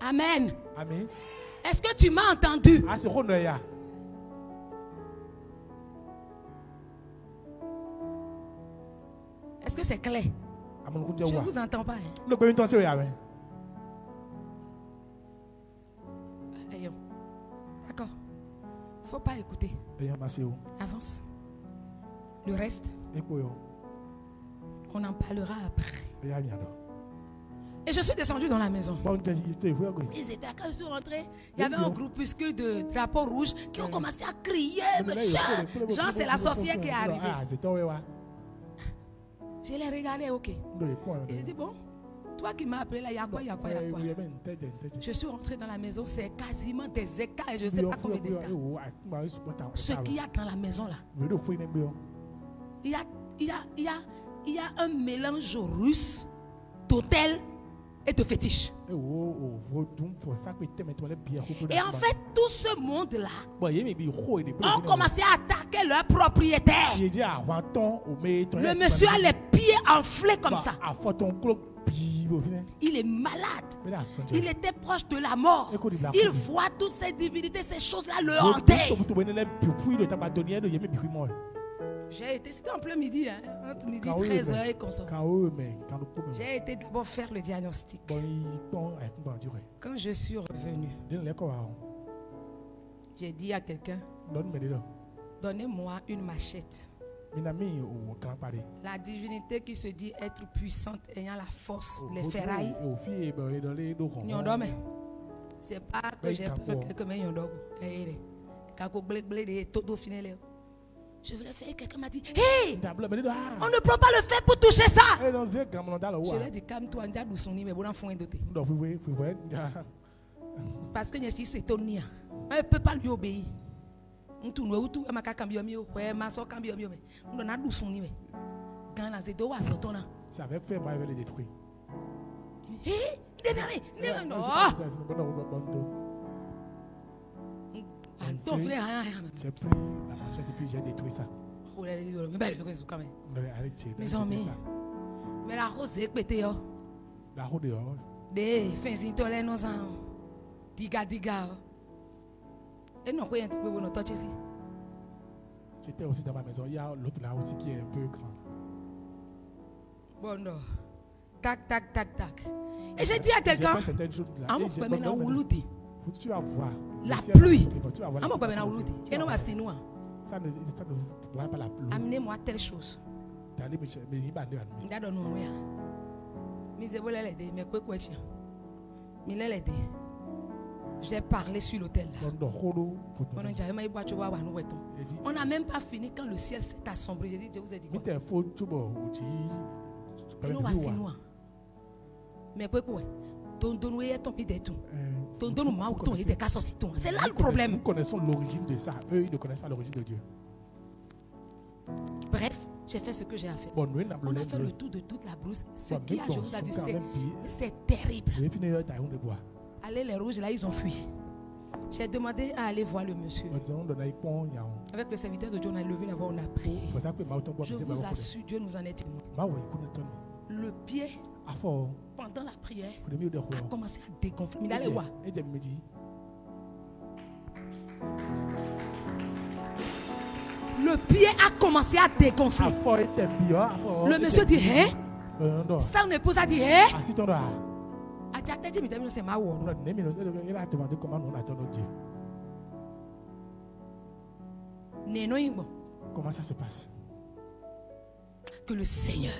Amen. Amen. Est-ce que tu m'as entendu? Est-ce que c'est clair? Je ne vous entends pas. Hein? D'accord. Il ne faut pas écouter. Avance. Le reste, on en parlera après. Et je suis descendu dans la maison. Ils étaient quand je suis rentré. Il y avait un groupuscule de drapeaux rouges qui ont commencé à crier. Genre, c'est la sorcière qui est arrivée. Je l'ai regardé, ok. Et j'ai dit, bon, toi qui m'as appelé là, il y a quoi, il y a quoi, il y a quoi. Je suis rentré dans la maison, c'est quasiment des écarts et je ne sais pas combien d'écarts. Ce qu'il y a dans la maison là, il y a un mélange russe d'hôtel et de fétiche. Et en fait, tout ce monde-là ont commencé à attaquer leur propriétaire. Le monsieur a les pieds enflés comme ça. Il est malade. Il était proche de la mort. Il voit toutes ces divinités, ces choses-là le hantaient. J'ai été, c'était en plein midi, hein, entre midi 13h et comme ça. J'ai été d'abord faire le diagnostic. Quand je suis revenu, j'ai dit à quelqu'un, donnez-moi une machette. La divinité qui se dit être puissante, ayant la force, les ferrailles. C'est pas que j'ai peur que quelqu'un je voulais faire, quelqu'un m'a dit, hey, on ne prend pas le fait pour toucher ça. Je lui ai dit, calme-toi, parce que si c'est ton nia, on ne peut pas lui obéir. On tourne autour, on m'a cambio mieux, ouais, ma soeur cambio mieux, on a douce son niveau. Quand la zéto a sorti là, ça avait fait mal les détruire. Hé, non. J'ai pris la machette et puis j'ai détruit ça. Mes amis, mais la rose est pétée. La rose dehors. Des fins intolérants, nous en diga. Et non, quoi, un peu bon touch ici. J'étais aussi dans ma maison. Il y a l'autre là aussi qui est un peu grand. Bon, non. Tac. Et j'ai dit à quelqu'un, tu vas voir la pluie. Et non, ça ne voit pas la pluie. Amenez-moi telle chose. J'ai parlé sur l'autel. On n'a même pas fini quand le ciel s'est assombri. J'ai dit, je vous ai dit quoi? Mais quoi? C'est là le problème. Nous connaissons l'origine de ça. Eux, ils ne connaissent pas l'origine de Dieu. Bref, j'ai fait ce que j'ai à faire. On a fait le tour de toute la brousse. Ce qui a, je vous ai dit, c'est terrible. Allez, les rouges là, ils ont fui. J'ai demandé à aller voir le monsieur. Avec le serviteur de Dieu, on a levé la voix, on a prié. Je vous assure, Dieu nous en est témoin. Le pied, pendant la prière, a commencé à dégonfler. Il allait voir. Le pied a commencé à dégonfler. Le monsieur dit, hein? Ça, mon épouse a dit, hein? C'est ma word. Comment ça se passe? Que le Seigneur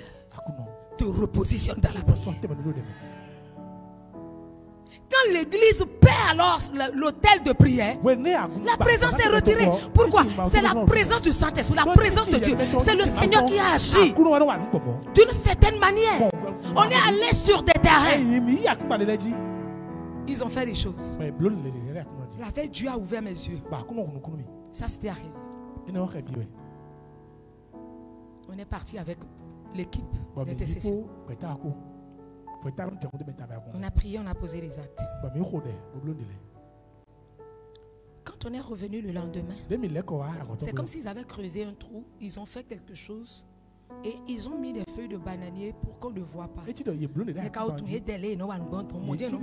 te repositionne dans la position. Quand l'église perd alors l'autel de prière, la présence est retirée. Pourquoi? C'est la présence du Saint-Esprit, la présence de Dieu. C'est le Seigneur qui a agi d'une certaine manière. On est allé sur des terrains. Ils ont fait des choses. La veille, Dieu a ouvert mes yeux. Ça, c'était arrivé. On est parti avec l'équipe d'intercession. On a prié, on a posé les actes. Quand on est revenu le lendemain, c'est comme s'ils avaient creusé un trou. Ils ont fait quelque chose Et ils ont mis des feuilles de bananier pour qu'on ne voit pas. Mais quand on est délai, non, on va on dit non.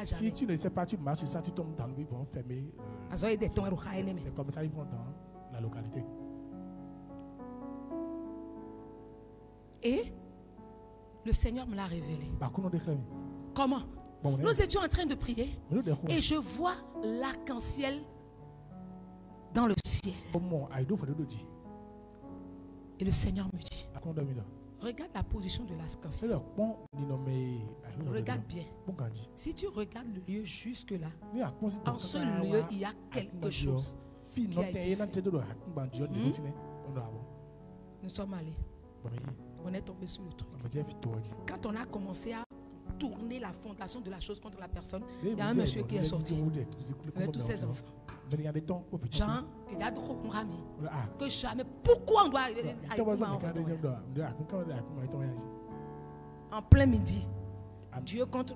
Si tu ne sais pas, tu marches sur ça, tu tombes dans l'eau, ils vont fermer. C'est comme ça, ils vont dans la localité. Et le Seigneur me l'a révélé. Comment? Nous étions en train de prier et je vois l'arc-en-ciel dans le ciel. Et le Seigneur me dit, regarde la position de l'arc-en-ciel. Regarde bien. Si tu regardes le lieu jusque-là, en ce lieu, il y a quelque chose qui a été fait. Nous sommes allés. On est tombé sur le truc. Quand on a commencé à tourner la fondation de la chose contre la personne, il y a un monsieur qui est sorti avec tous ses enfants. Jean, il a trop rami. Que jamais. Pourquoi on doit en plein midi, Dieu contre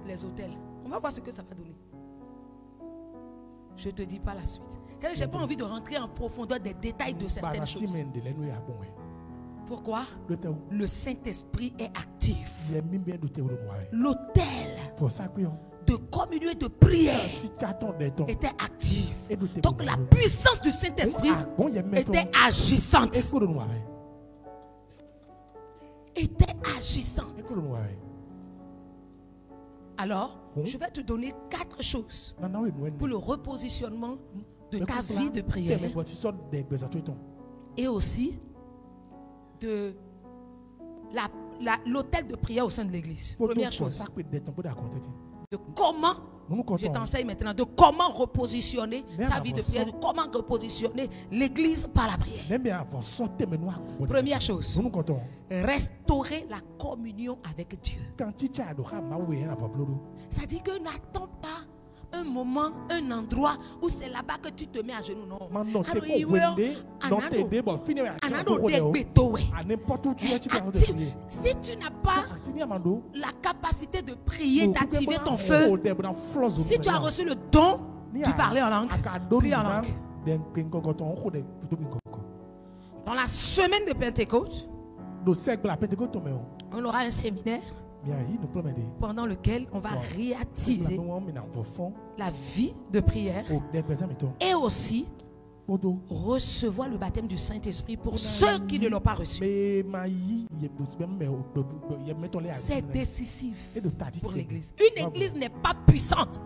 les hôtels. On va voir ce que ça va donner. Je ne te dis pas la suite. Je n'ai pas envie de rentrer en profondeur des détails de certaines choses. Pourquoi? Le Saint-Esprit est actif. L'autel de communion et de prière était actif. Donc la puissance du Saint-Esprit était agissante. Était agissante. Alors, je vais te donner 4 choses pour le repositionnement de ta vie de prière et aussi de l'autel de prière au sein de l'église. Première chose, de comment, je t'enseigne maintenant, de comment repositionner sa vie de prière, de comment repositionner l'église par la prière. Première chose, restaurer la communion avec Dieu. Ça dit que n'attends pas un moment, un endroit où c'est là-bas que tu te mets à genoux. Non. Si tu n'as pas la capacité de prier, d'activer ton feu, si tu as reçu le don de parler en langue, prie en langue. Dans la semaine de Pentecôte, on aura un séminaire pendant lequel on va réactiver la vie de prière et aussi recevoir le baptême du Saint-Esprit pour ceux qui ne l'ont pas reçu. C'est décisif pour l'église. Une église n'est pas puissante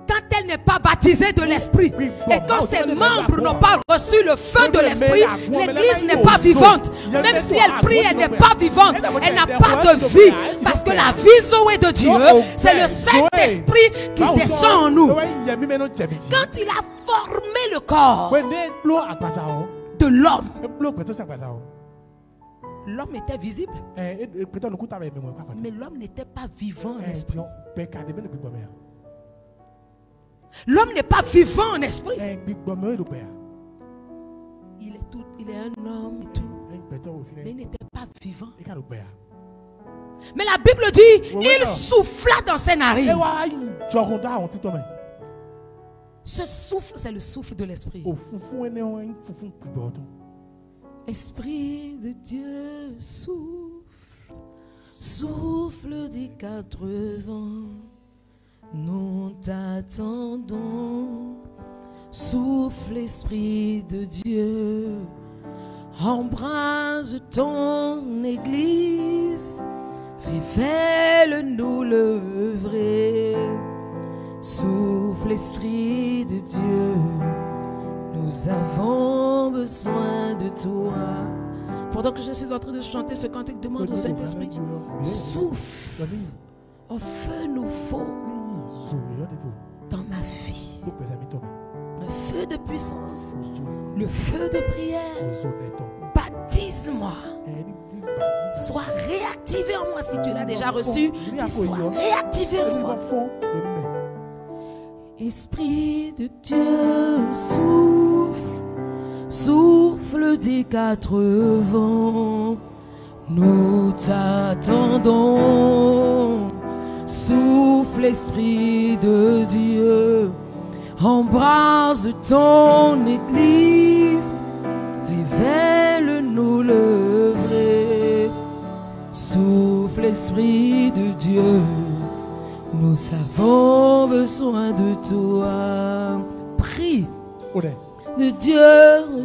quand elle n'est pas baptisée de l'Esprit. Et quand ses membres n'ont pas reçu le feu de l'Esprit, l'église n'est pas vivante. Même si elle prie, elle n'est pas vivante. Elle n'a pas de vie. Parce que la vie Zoé de Dieu, c'est le Saint-Esprit qui descend en nous. Quand il a formé le corps de l'homme, l'homme était visible, mais l'homme n'était pas vivant en esprit. L'homme n'est pas vivant en esprit. Il est un homme et tout, mais il n'était pas vivant. Mais la Bible dit, il souffla dans ses narines. Ce souffle, c'est le souffle de l'esprit. Esprit de Dieu, souffle, souffle des 4 vents. Nous t'attendons, souffle Esprit de Dieu, embrase ton église, révèle-nous le vrai, souffle Esprit de Dieu, nous avons besoin de toi. Pendant que je suis en train de chanter ce cantique, demande au Saint-Esprit, souffle, un feu nouveau dans ma vie, le feu de puissance, le feu de prière. Baptise-moi, sois réactivé en moi. Si tu l'as déjà reçu, sois réactivé en moi. Esprit de Dieu, souffle, souffle des 4 vents, nous t'attendons. Souffle Esprit de Dieu, Embrase ton église, révèle-nous le vrai. Souffle Esprit de Dieu, nous avons besoin de toi. Prie de Dieu,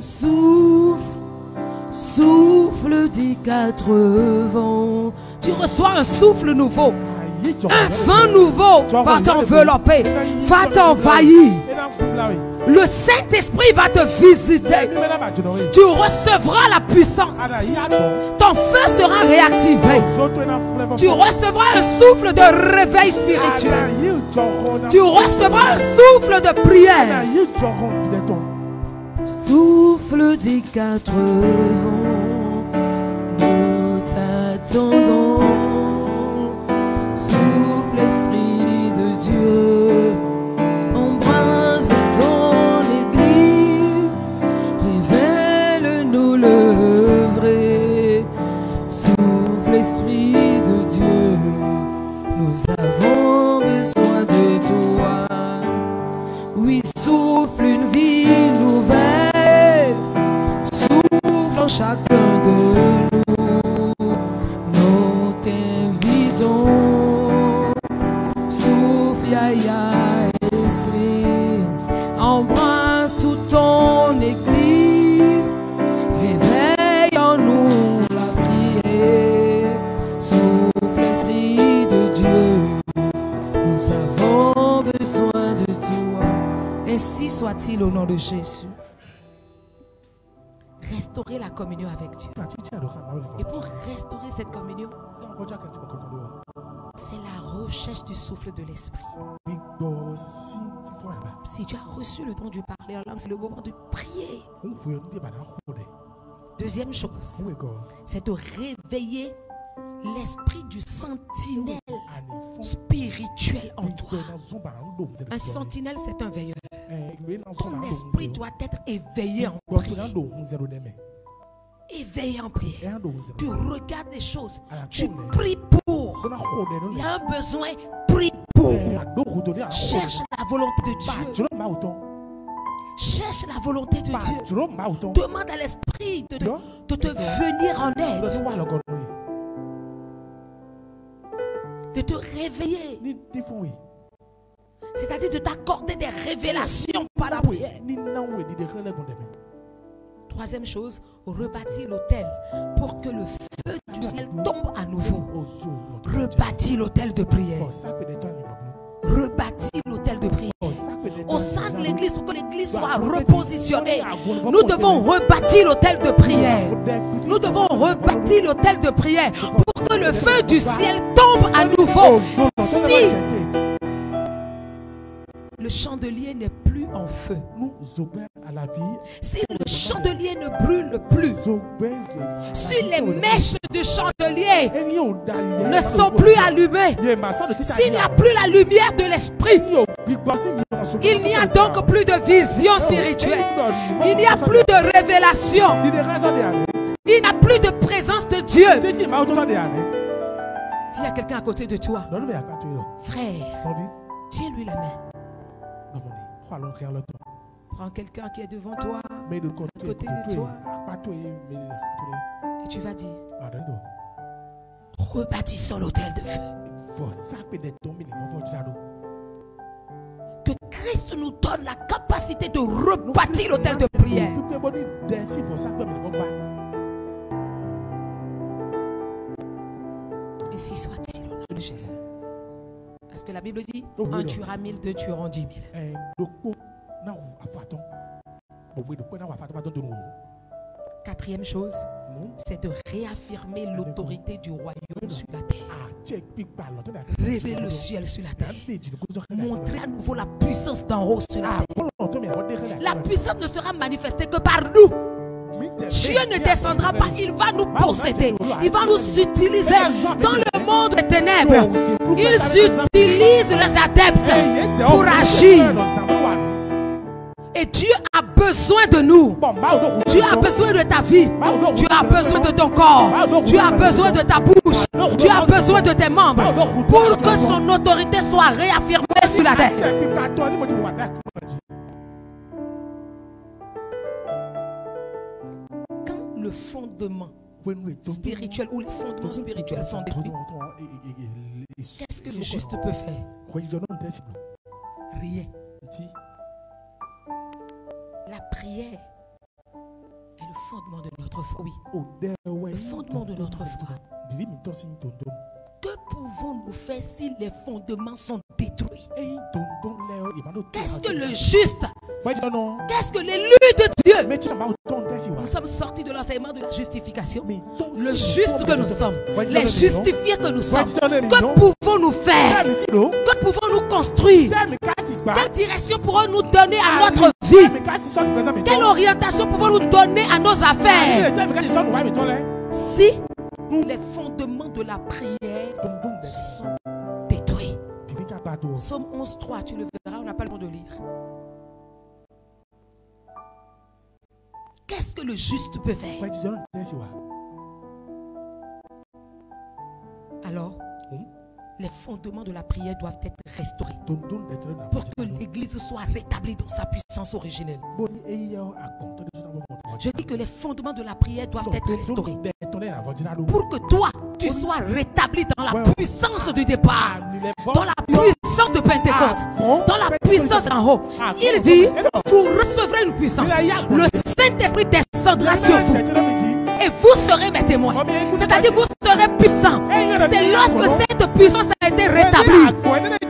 souffle des quatre vents. Tu reçois un souffle nouveau. Un vent nouveau va t'envelopper, va t'envahir. Le Saint-Esprit va te visiter. Tu recevras la puissance. Ton feu sera réactivé. Tu recevras un souffle de réveil spirituel. Tu recevras un souffle de prière. Souffle des quatre vents, nous t'attendons. Souffle Esprit de Dieu, embrasse ton église, révèle-nous le vrai. Souffle Esprit de Dieu, nous avons besoin de toi. Oui, souffle une vie nouvelle, souffle en chacun de nous. Nous t'invitons. Yaya Esprit, embrasse toute ton église, réveille en nous la prière. Souffle Esprit de Dieu, nous avons besoin de toi. Ainsi soit-il au nom de Jésus. Restaurer la communion avec Dieu. Et pour restaurer cette communion, c'est la recherche du souffle de l'Esprit. Si tu as reçu le don de parler en langue, c'est le moment de prier. Deuxième chose, c'est de réveiller l'esprit du sentinelle spirituel en toi. Un sentinelle, c'est un veilleur. Ton esprit doit être éveillé en prière. Éveillé en prière. Tu regardes les choses. Tu pries pour. Il y a un besoin. Prie pour. Cherche la volonté de Dieu. Cherche la volonté de Dieu. Demande à l'esprit de te venir en aide. De te réveiller. C'est-à-dire de t'accorder des révélations par la prière. Troisième chose, rebâtir l'autel pour que le feu du ciel tombe à nouveau. Rebâtir l'autel de prière. Rebâtir l'autel de prière. Au sein de l'église, pour que l'église soit repositionnée, nous devons rebâtir l'autel de prière. Nous devons rebâtir l'autel de prière pour que le feu du ciel tombe à nouveau. Si le chandelier n'est plus en feu, si le chandelier ne brûle plus, si les mèches du chandelier ne sont plus allumées, s'il n'y a plus la lumière de l'esprit, il n'y a donc plus de vision spirituelle, il n'y a plus de révélation, il n'y a plus de présence de Dieu. S'il y a quelqu'un à côté de toi, frère, tiens-lui la main. Prends quelqu'un qui est devant toi, à côté de toi, et tu vas dire, rebâtissons l'autel de feu. Que Christ nous donne la capacité de rebâtir l'autel de prière. Ainsi soit-il au nom de Jésus. Parce que la Bible dit, un tuera 1000, deux tueront 10 000. Quatrième chose, c'est de réaffirmer l'autorité du royaume sur la terre. Révéler le ciel sur la terre. Montrer à nouveau la puissance d'en haut sur la terre. La puissance ne sera manifestée que par nous. Dieu ne descendra pas, il va nous posséder. Il va nous utiliser dans le monde des ténèbres. Il utilise les adeptes pour agir. Et Dieu a besoin de nous. Dieu a besoin de ta vie. Dieu a besoin de ton corps. Dieu a besoin de ta bouche. Dieu a besoin de tes membres pour que son autorité soit réaffirmée sur la terre. le fondement spirituel, où les fondements spirituels sont détruits, qu'est-ce que le juste peut faire? Rien. La prière est le fondement de notre foi. Oui. Le fondement de notre foi. Que pouvons-nous faire si les fondements sont détruits? Qu'est-ce que le juste? Qu'est-ce que l'élu de Dieu? Nous sommes sortis de l'enseignement de la justification. Le juste que nous sommes, les justifiés que nous sommes, que pouvons-nous faire? Que pouvons-nous construire? Quelle direction pourrons-nous donner à notre vie? Quelle orientation pouvons-nous donner à nos affaires? Si les fondements de la prière sont détruits. Psaume 11.3, tu le verras, on n'a pas le temps de lire. Qu'est-ce que le juste peut faire? Alors, les fondements de la prière doivent être restaurés pour que l'église soit rétablie dans sa puissance originelle. Je dis que les fondements de la prière doivent être restaurés pour que toi, tu sois rétabli dans la puissance du départ, dans la puissance de Pentecôte, dans la puissance d'en haut. Il dit, vous recevrez une puissance. Le Saint-Esprit descendra sur vous. Et vous serez mes témoins. C'est-à-dire vous serez puissants. C'est lorsque cette puissance a été rétablie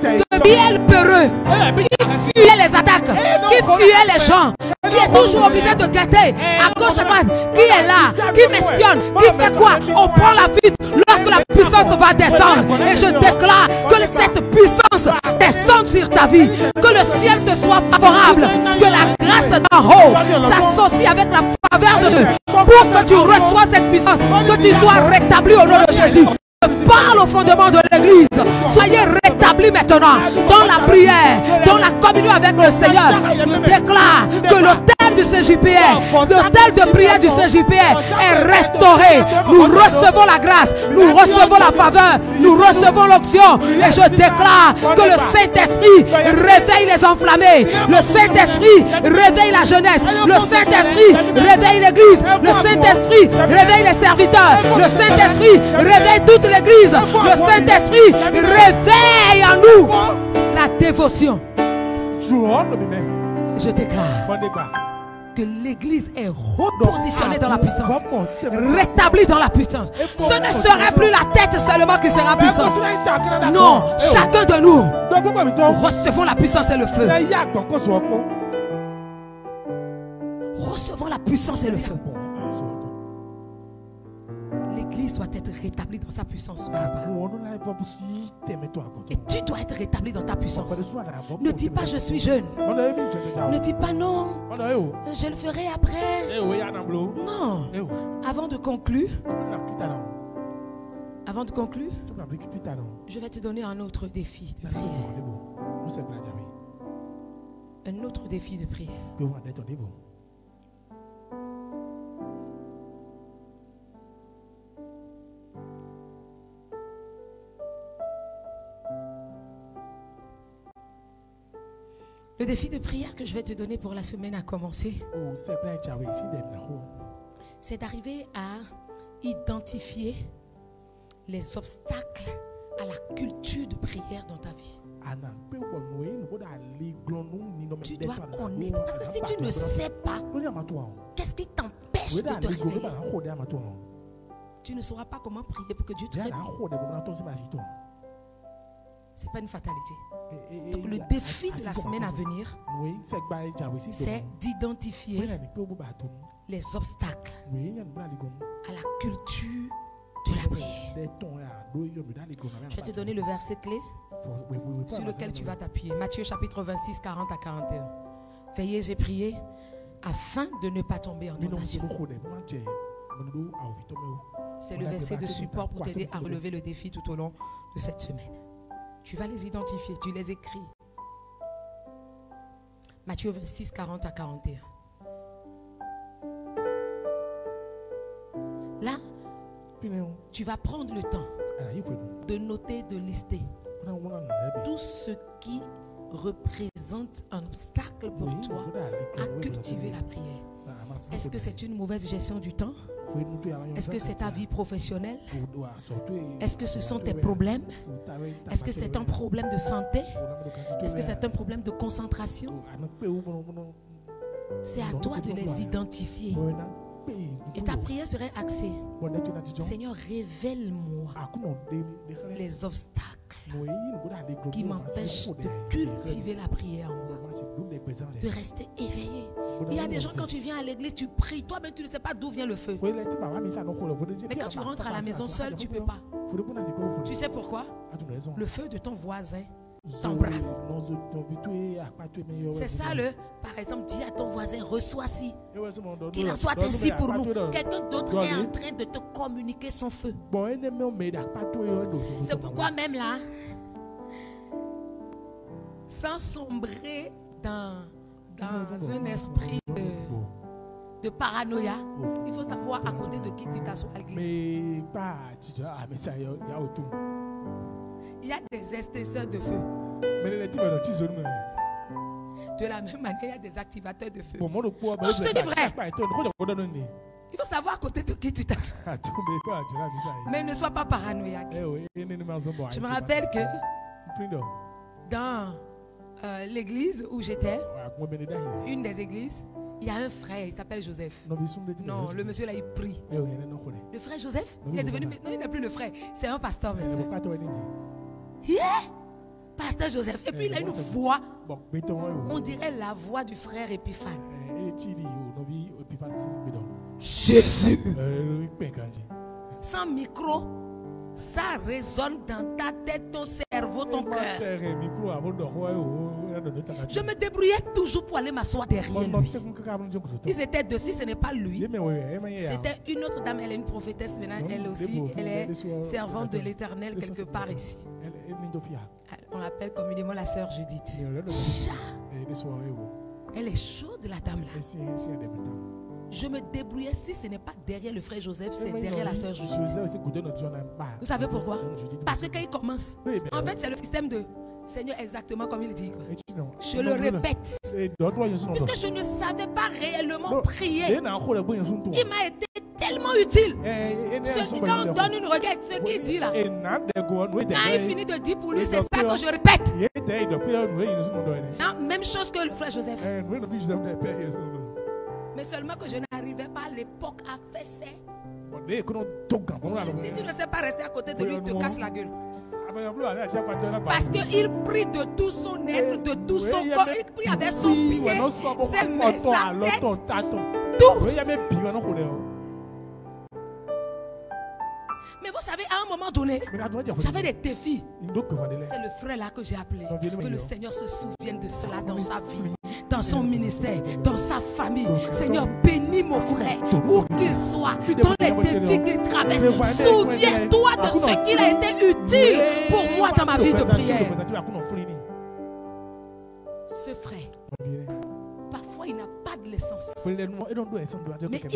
que Biel peureux, qui fuyait les attaques, qui fuyait les gens, qui est toujours obligé de guetter à gauche à droite, qui est là, qui m'espionne, qui fait quoi? On prend la fuite lorsque la puissance va descendre. Et je déclare que cette puissance descende sur ta vie, que le ciel te soit favorable, que la grâce d'en haut s'associe avec la faveur de Dieu pour que tu reçois cette puissance, que tu sois rétabli au nom de Jésus. Je parle au fondement de l'église. Soyez rétablis maintenant dans la prière, dans la communion avec le Seigneur. Je déclare que l'autel du CJPR, l'autel de prière du CJPR est restauré. Nous recevons la grâce, nous recevons la faveur, nous recevons l'onction. Et je déclare que le Saint-Esprit réveille les enflammés. Le Saint-Esprit réveille la jeunesse. Le Saint-Esprit réveille l'église. Le Saint-Esprit réveille les serviteurs. Le Saint-Esprit réveille toute l'église. Le Saint-Esprit réveille en nous la dévotion. Je déclare que l'église est repositionnée dans la puissance, rétablie dans la puissance. Ce ne serait plus la tête seulement qui sera puissante. Non, chacun de nous recevons la puissance et le feu. Recevons la puissance et le feu. L'église doit être rétablie dans sa puissance. Et tu dois être rétabli dans ta puissance. Ne dis pas je suis jeune. Ne dis pas non, je le ferai après. Non. Avant de conclure, je vais te donner un autre défi de prière. Un autre défi de prière. Le défi de prière que je vais te donner pour la semaine à commencer, c'est d'arriver à identifier les obstacles à la culture de prière dans ta vie. Tu dois connaître, parce que si tu ne sais pas, qu'est-ce qui t'empêche de te réveiller? Tu ne sauras pas comment prier pour que Dieu te réveille. Ce n'est pas une fatalité. Donc le défi de la semaine à venir, c'est d'identifier les obstacles à la culture de la prière. Je vais te donner le verset clé sur lequel tu vas t'appuyer. Matthieu chapitre 26, 40 à 41. Veillez et priez afin de ne pas tomber en tentation. C'est le verset de support pour t'aider à relever le défi tout au long de cette semaine. Tu vas les identifier, tu les écris. Matthieu 26, 40 à 41. Là, tu vas prendre le temps de noter, de lister tout ce qui représente un obstacle pour toi à cultiver la prière. Est-ce que c'est une mauvaise gestion du temps? Est-ce que c'est ta vie professionnelle? Est-ce que ce sont tes problèmes? Est-ce que c'est un problème de santé? Est-ce que c'est un problème de concentration? C'est à toi de les identifier. Et ta prière serait axée: Seigneur, révèle-moi les obstacles qui m'empêchent de cultiver la prière en moi, de rester éveillé. Il y a des gens, quand tu viens à l'église, tu pries, toi-même tu ne sais pas d'où vient le feu. Mais quand tu rentres à la maison seul, tu ne peux pas. Tu sais pourquoi? Le feu de ton voisin t'embrasse. C'est ça par exemple, dis à ton voisin, reçois-ci. Qu'il en soit ainsi pour nous. Quelqu'un d'autre est en train de te communiquer son feu. C'est pourquoi même là, sans sombrer dans un esprit de paranoïa, il faut savoir à côté de qui tu t'assois à l'église. Il y a des extincteurs de feu. De la même manière, il y a des activateurs de feu. Non, je te dis vrai. Il faut savoir à côté de qui tu t'assois. Mais ne sois pas paranoïaque. Je me rappelle que dans l'église où j'étais, une des églises, il y a un frère, il s'appelle Joseph. Non, le monsieur là, il prie. Le frère Joseph, il est devenu maintenant, il n'est plus le frère, c'est un pasteur maintenant. Yeah! Pasteur Joseph. Et puis il a une voix, on dirait la voix du frère Épiphane. Jésus. Sans micro, ça résonne dans ta tête, ton cerveau, ton cœur. Je me débrouillais toujours pour aller m'asseoir derrière lui. Ils étaient deux, si ce n'est pas lui. C'était une autre dame, elle est une prophétesse maintenant, elle aussi, elle est servante de l'Éternel quelque part ici. On l'appelle communément la sœur Judith. Elle est chaude, la dame là. Je me débrouillais, si ce n'est pas derrière le frère Joseph, c'est derrière la sœur Judith. Vous savez pourquoi? Parce que quand il commence, en fait c'est le système de Seigneur, exactement comme il dit. Je le répète. Puisque je ne savais pas réellement prier. Il m'a été tellement utile. Quand on donne une requête, ce qu'il dit là, quand il finit de dire pour lui, c'est ça que je répète. Non, même chose que le frère Joseph. Mais seulement que je n'arrivais pas à l'époque à faire ça. Si tu ne sais pas rester à côté de lui, il te casse la gueule. Parce qu'il prie de tout son être, de tout son corps. Il prie avec son pied, ses mains, sa tête, tout. Mais vous savez, à un moment donné, j'avais des défis. C'est le frère là que j'ai appelé. Que le Seigneur se souvienne de cela dans sa vie, dans son ministère, dans sa famille. Seigneur, bénis mon frère, où qu'il soit, dans les défis qu'il traverse. Souviens-toi de ce qu'il a été utile pour moi dans ma vie de prière. Ce frère, parfois il n'a pas de l'essence, mais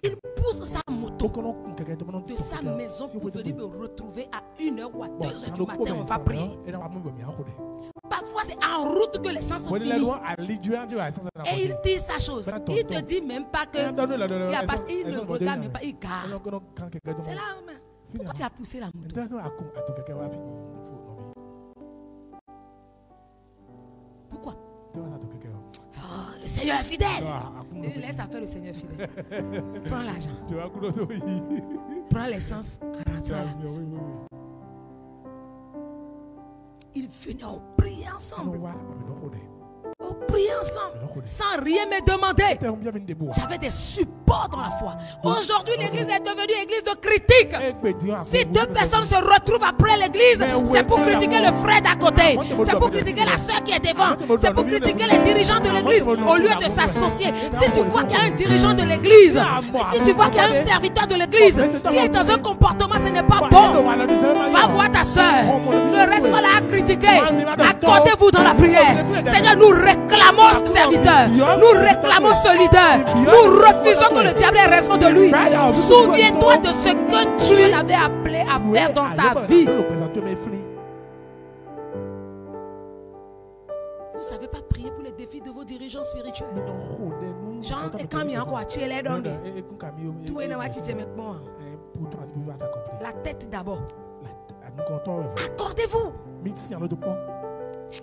il pousse sa moto de sa maison pour venir me retrouver à 1h ou à 2h du matin. On va prier. Parfois c'est en route que l'essence finit. Et il dit sa chose. Il ne te dit même pas que il ne regarde même pas, il garde. C'est là, pourquoi tu as poussé la moto? Pourquoi? Oh, le Seigneur est fidèle. Il laisse à faire le Seigneur fidèle. Prends l'argent. Prends l'essence en rentrant à la maison. Ils venaient prier ensemble. On priait ensemble sans rien me demander. J'avais des supports dans la foi. Aujourd'hui, l'église est devenue une église de critique. Si deux personnes se retrouvent après l'église, c'est pour critiquer le frère d'à côté, c'est pour critiquer la soeur qui est devant, c'est pour critiquer les dirigeants de l'église au lieu de s'associer. Si tu vois qu'il y a un dirigeant de l'église, si tu vois qu'il y a un serviteur de l'église qui est dans un comportement, ce n'est pas bon, va voir ta soeur. Ne reste pas là à critiquer. Accordez-vous dans la prière. Seigneur, nous réclamons ce serviteur, nous réclamons ce leader, nous refusons que le diable ait raison de lui. Souviens-toi de ce que Dieu l'avait appelé à faire dans ta vie. Vous ne savez pas prier pour les défis de vos dirigeants spirituels. Jean et quand il y a encore la tête d'abord. Accordez-vous.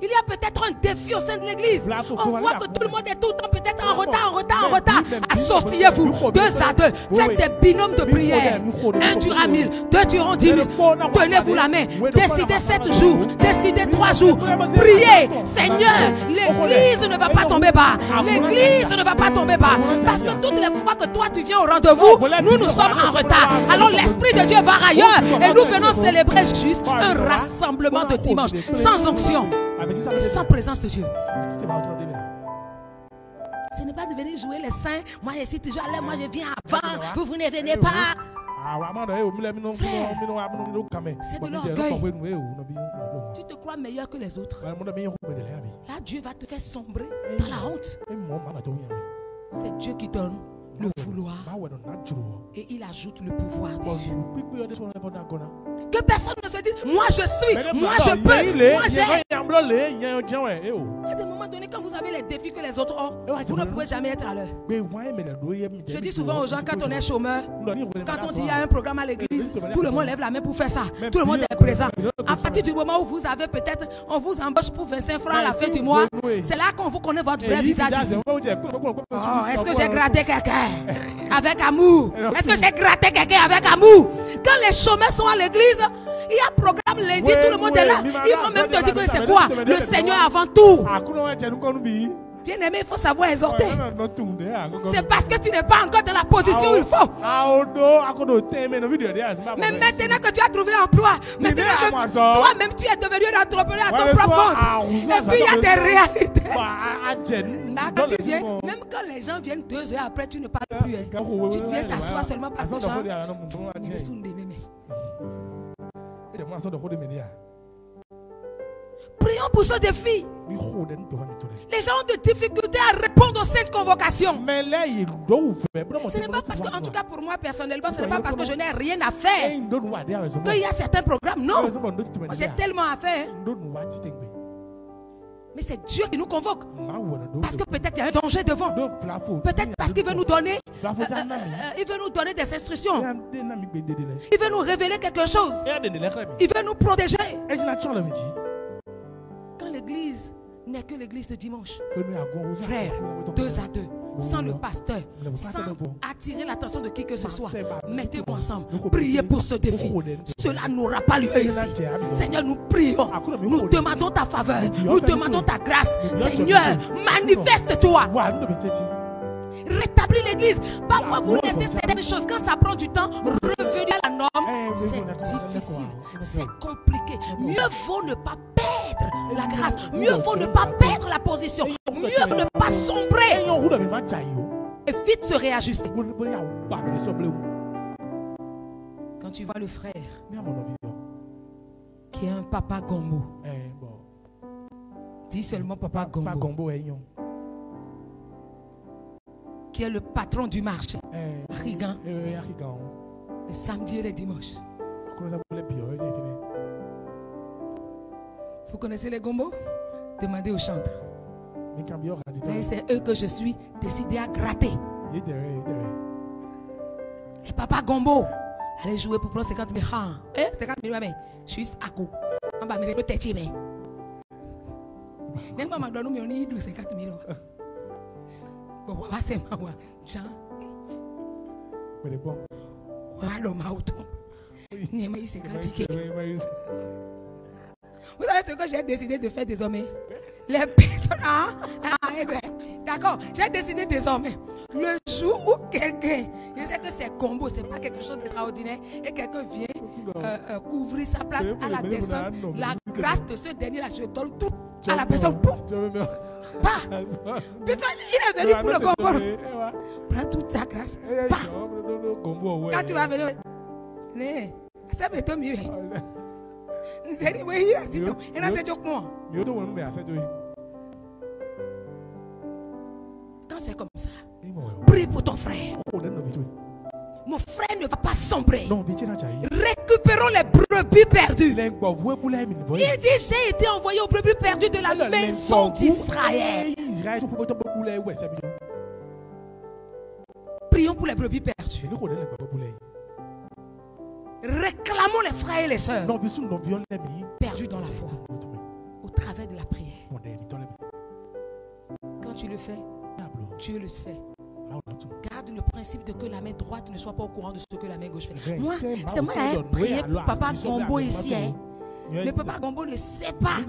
Il y a peut-être un défi au sein de l'église. On voit que tout le monde est tout le temps peut-être en retard. Associez-vous 2 à 2. Faites des binômes de prière. 1 tuera 1000, 2 tueront 10 000. Tenez-vous la main. Décidez 7 jours. Décidez 3 jours. Priez. Seigneur, l'église ne va pas tomber bas. L'église ne va pas tomber bas. Parce que toutes les fois que toi tu viens au rendez-vous, nous sommes en retard. Alors l'Esprit de Dieu va ailleurs. Et nous venons célébrer juste un rassemblement de dimanche. Sans onction. Et sans présence de Dieu. Ce n'est pas de venir jouer les saints. Moi je suis toujours là, moi je viens avant. Vous ne venez pas. Frère, c'est de l'orgueil. Tu te crois meilleur que les autres. Là Dieu va te faire sombrer dans la honte. C'est Dieu qui donne le vouloir et il ajoute le pouvoir dessus. Que personne ne se dise moi je suis, moi je peux, moi j'ai. À des moments donnés, quand vous avez les défis que les autres ont, vous ne pouvez jamais être à l'heure. Je dis souvent aux gens, quand on est chômeur, quand on dit il y a un programme à l'église, tout le monde lève la main pour faire ça. Tout le monde est présent. À partir du moment où vous avez peut-être, on vous embauche pour 25 francs à la fin du mois, c'est là qu'on vous connaît votre vrai visage ici. Oh, est-ce que j'ai gratté quelqu'un avec amour? Est-ce que j'ai gratté quelqu'un avec amour? Quand les chômeurs sont à l'église, il y a un programme lundi, tout le monde est là. Ils vont même te dire que c'est quoi? Le Seigneur avant tout. Bien aimé, il faut savoir exhorter. C'est parce que tu n'es pas encore dans la position où il faut. Mais maintenant que tu as trouvé un emploi, maintenant que toi-même tu es devenu un entrepreneur à ton propre compte, et puis il y a des réalités. Là, quand tu viens, même quand les gens viennent 2 heures après, tu ne parles plus. Hein. Tu viens t'asseoir seulement parce que genre, il est sous des mémés. Prions pour ce défi. Les gens ont des difficultés à répondre aux 7 convocations. Ce n'est pas parce que, en tout cas pour moi personnellement, ce n'est pas parce que je n'ai rien à faire qu'il y a certains programmes. Non, j'ai tellement à faire. Mais c'est Dieu qui nous convoque. Parce que peut-être il y a un danger devant. Peut-être parce qu'il veut nous donner des instructions. Il veut nous révéler quelque chose. Il veut nous protéger. Quand l'église n'est que l'église de dimanche, frère, 2 à 2, sans le pasteur, sans attirer l'attention de qui que ce soit, mettez-vous ensemble, priez pour ce défi. Cela n'aura pas lieu ici. Seigneur, nous prions, nous demandons ta faveur, nous demandons ta grâce. Seigneur, manifeste-toi. Rétablis l'église. Parfois vous laissez certaines choses. Quand ça prend du temps, revenir à la norme, c'est difficile, c'est compliqué. Mieux vaut ne pas perdre la grâce. Mieux vaut ne pas perdre la position. Mieux vaut ne pas sombrer. Et vite se réajuster. Quand tu vois le frère qui est un papa gombo, dis seulement papa gombo, qui est le patron du marché, Rigan, le samedi et le dimanche. Vous connaissez les gombos? Demandez aux chantres. Et c'est eux que je suis décidé à gratter. Les papas gombo, allez jouer pour prendre 50 000 francs. 50 000 francs, juste à coup. On va me dire le tête. Même pas McDonald's, mais on y est 50 000 francs. Bon, c'est moi, Jean. Vous savez ce que j'ai décidé de faire désormais? Les personnes. D'accord, j'ai décidé désormais. Le jour où quelqu'un, je sais que c'est combo, c'est pas quelque chose d'extraordinaire, et quelqu'un vient couvrir sa place à la descente, la grâce de ce dernier-là, je donne tout à la personne. Pas. Putain, il est venu pour le combo. Prends toute ta grâce. Pas. Quand tu vas venir, ça me tombe mieux. Quand c'est comme ça, prie pour ton frère. Mon frère ne va pas sombrer. Récupérons les brebis perdues. Il dit, j'ai été envoyé aux brebis perdues de la maison d'Israël. Prions pour les brebis perdues. Réclamons les frères et les sœurs perdus dans la foi au travers de la prière. Quand tu le fais, Dieu le sait. Garde le principe de que la main droite ne soit pas au courant de ce que la main gauche fait. Moi, c'est moi qui ai prié pour Papa Gombo ici. Hein. Mais Papa Gombo ne sait pas.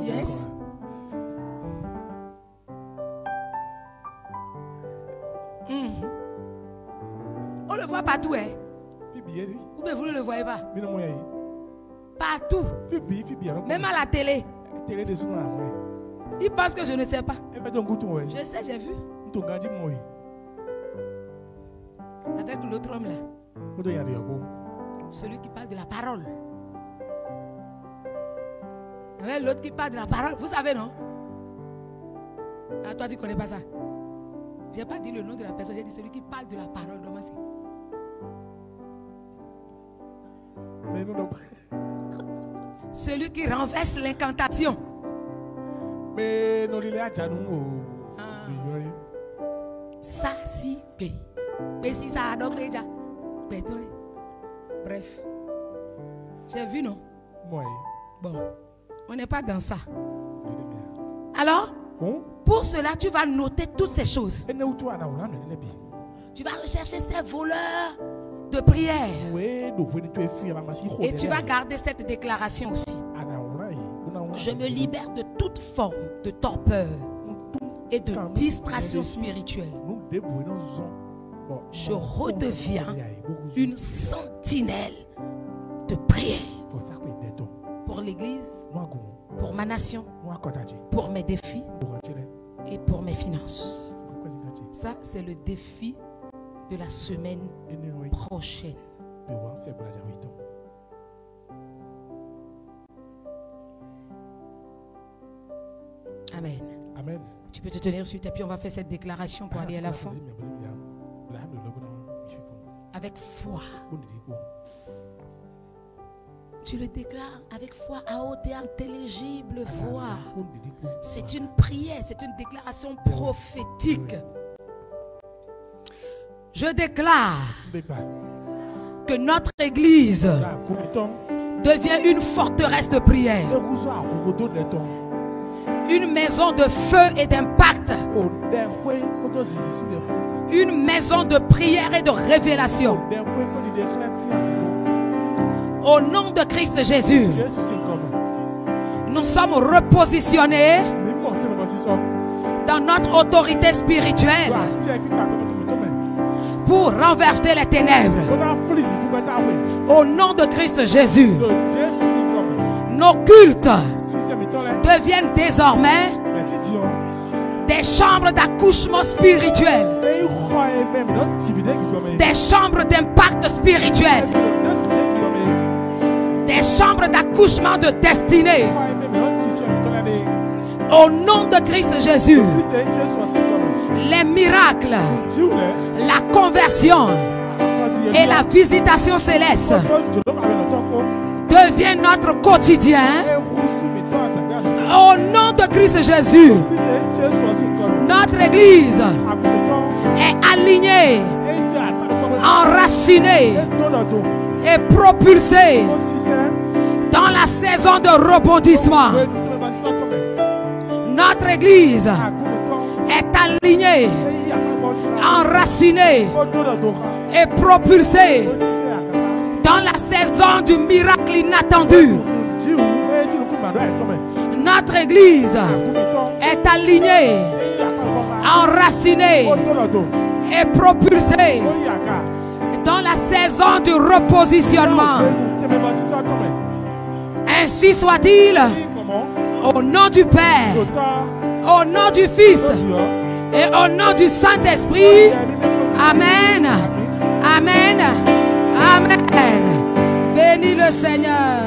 Yes. On le voit partout, hein? Ou bien vous ne le voyez pas? Partout. Même à la télé. Il pense que je ne sais pas. Je sais, j'ai vu. Avec l'autre homme là. Celui qui parle de la parole. Avec l'autre qui parle de la parole. Vous savez, non? Ah, toi, tu ne connais pas ça. Je n'ai pas dit le nom de la personne. J'ai dit celui qui parle de la parole. Celui qui renverse l'incantation. Ça, si, mais si ça a donc déjà. Bref. J'ai vu, non? Bon, on n'est pas dans ça. Alors, pour cela, tu vas noter toutes ces choses. Tu vas rechercher ces voleurs de prière. Et tu vas garder cette déclaration aussi. Je me libère de toute forme de torpeur et de distraction spirituelle. Je redeviens une sentinelle de prière pour l'Église, pour ma nation, pour mes défis et pour mes finances. Ça, c'est le défi de la semaine prochaine. Amen. Amen. Tu peux te tenir sur tes pieds. On va faire cette déclaration pour aller à la fin. Avec foi. Tu le déclares avec foi, à haute et intelligible voix. C'est une prière, c'est une déclaration prophétique. Je déclare que notre Église devient une forteresse de prière. Une maison de feu et d'impact. Une maison de prière et de révélation. Au nom de Christ Jésus, nous sommes repositionnés dans notre autorité spirituelle pour renverser les ténèbres. Au nom de Christ Jésus, nos cultes deviennent désormais des chambres d'accouchement spirituel, des chambres d'impact spirituel, des chambres d'accouchement de destinée. Au nom de Christ Jésus, les miracles, la conversion et la visitation céleste deviennent notre quotidien. Au nom de Christ Jésus, notre Église est alignée, enracinée et propulsée dans la saison de rebondissement. Notre Église est alignée, enracinée et propulsée dans la saison du miracle inattendu. Notre Église est alignée, enracinée et propulsée dans la saison du repositionnement. Ainsi soit-il, au nom du Père, au nom du Fils et au nom du Saint-Esprit. Amen. Amen. Amen. Bénis le Seigneur.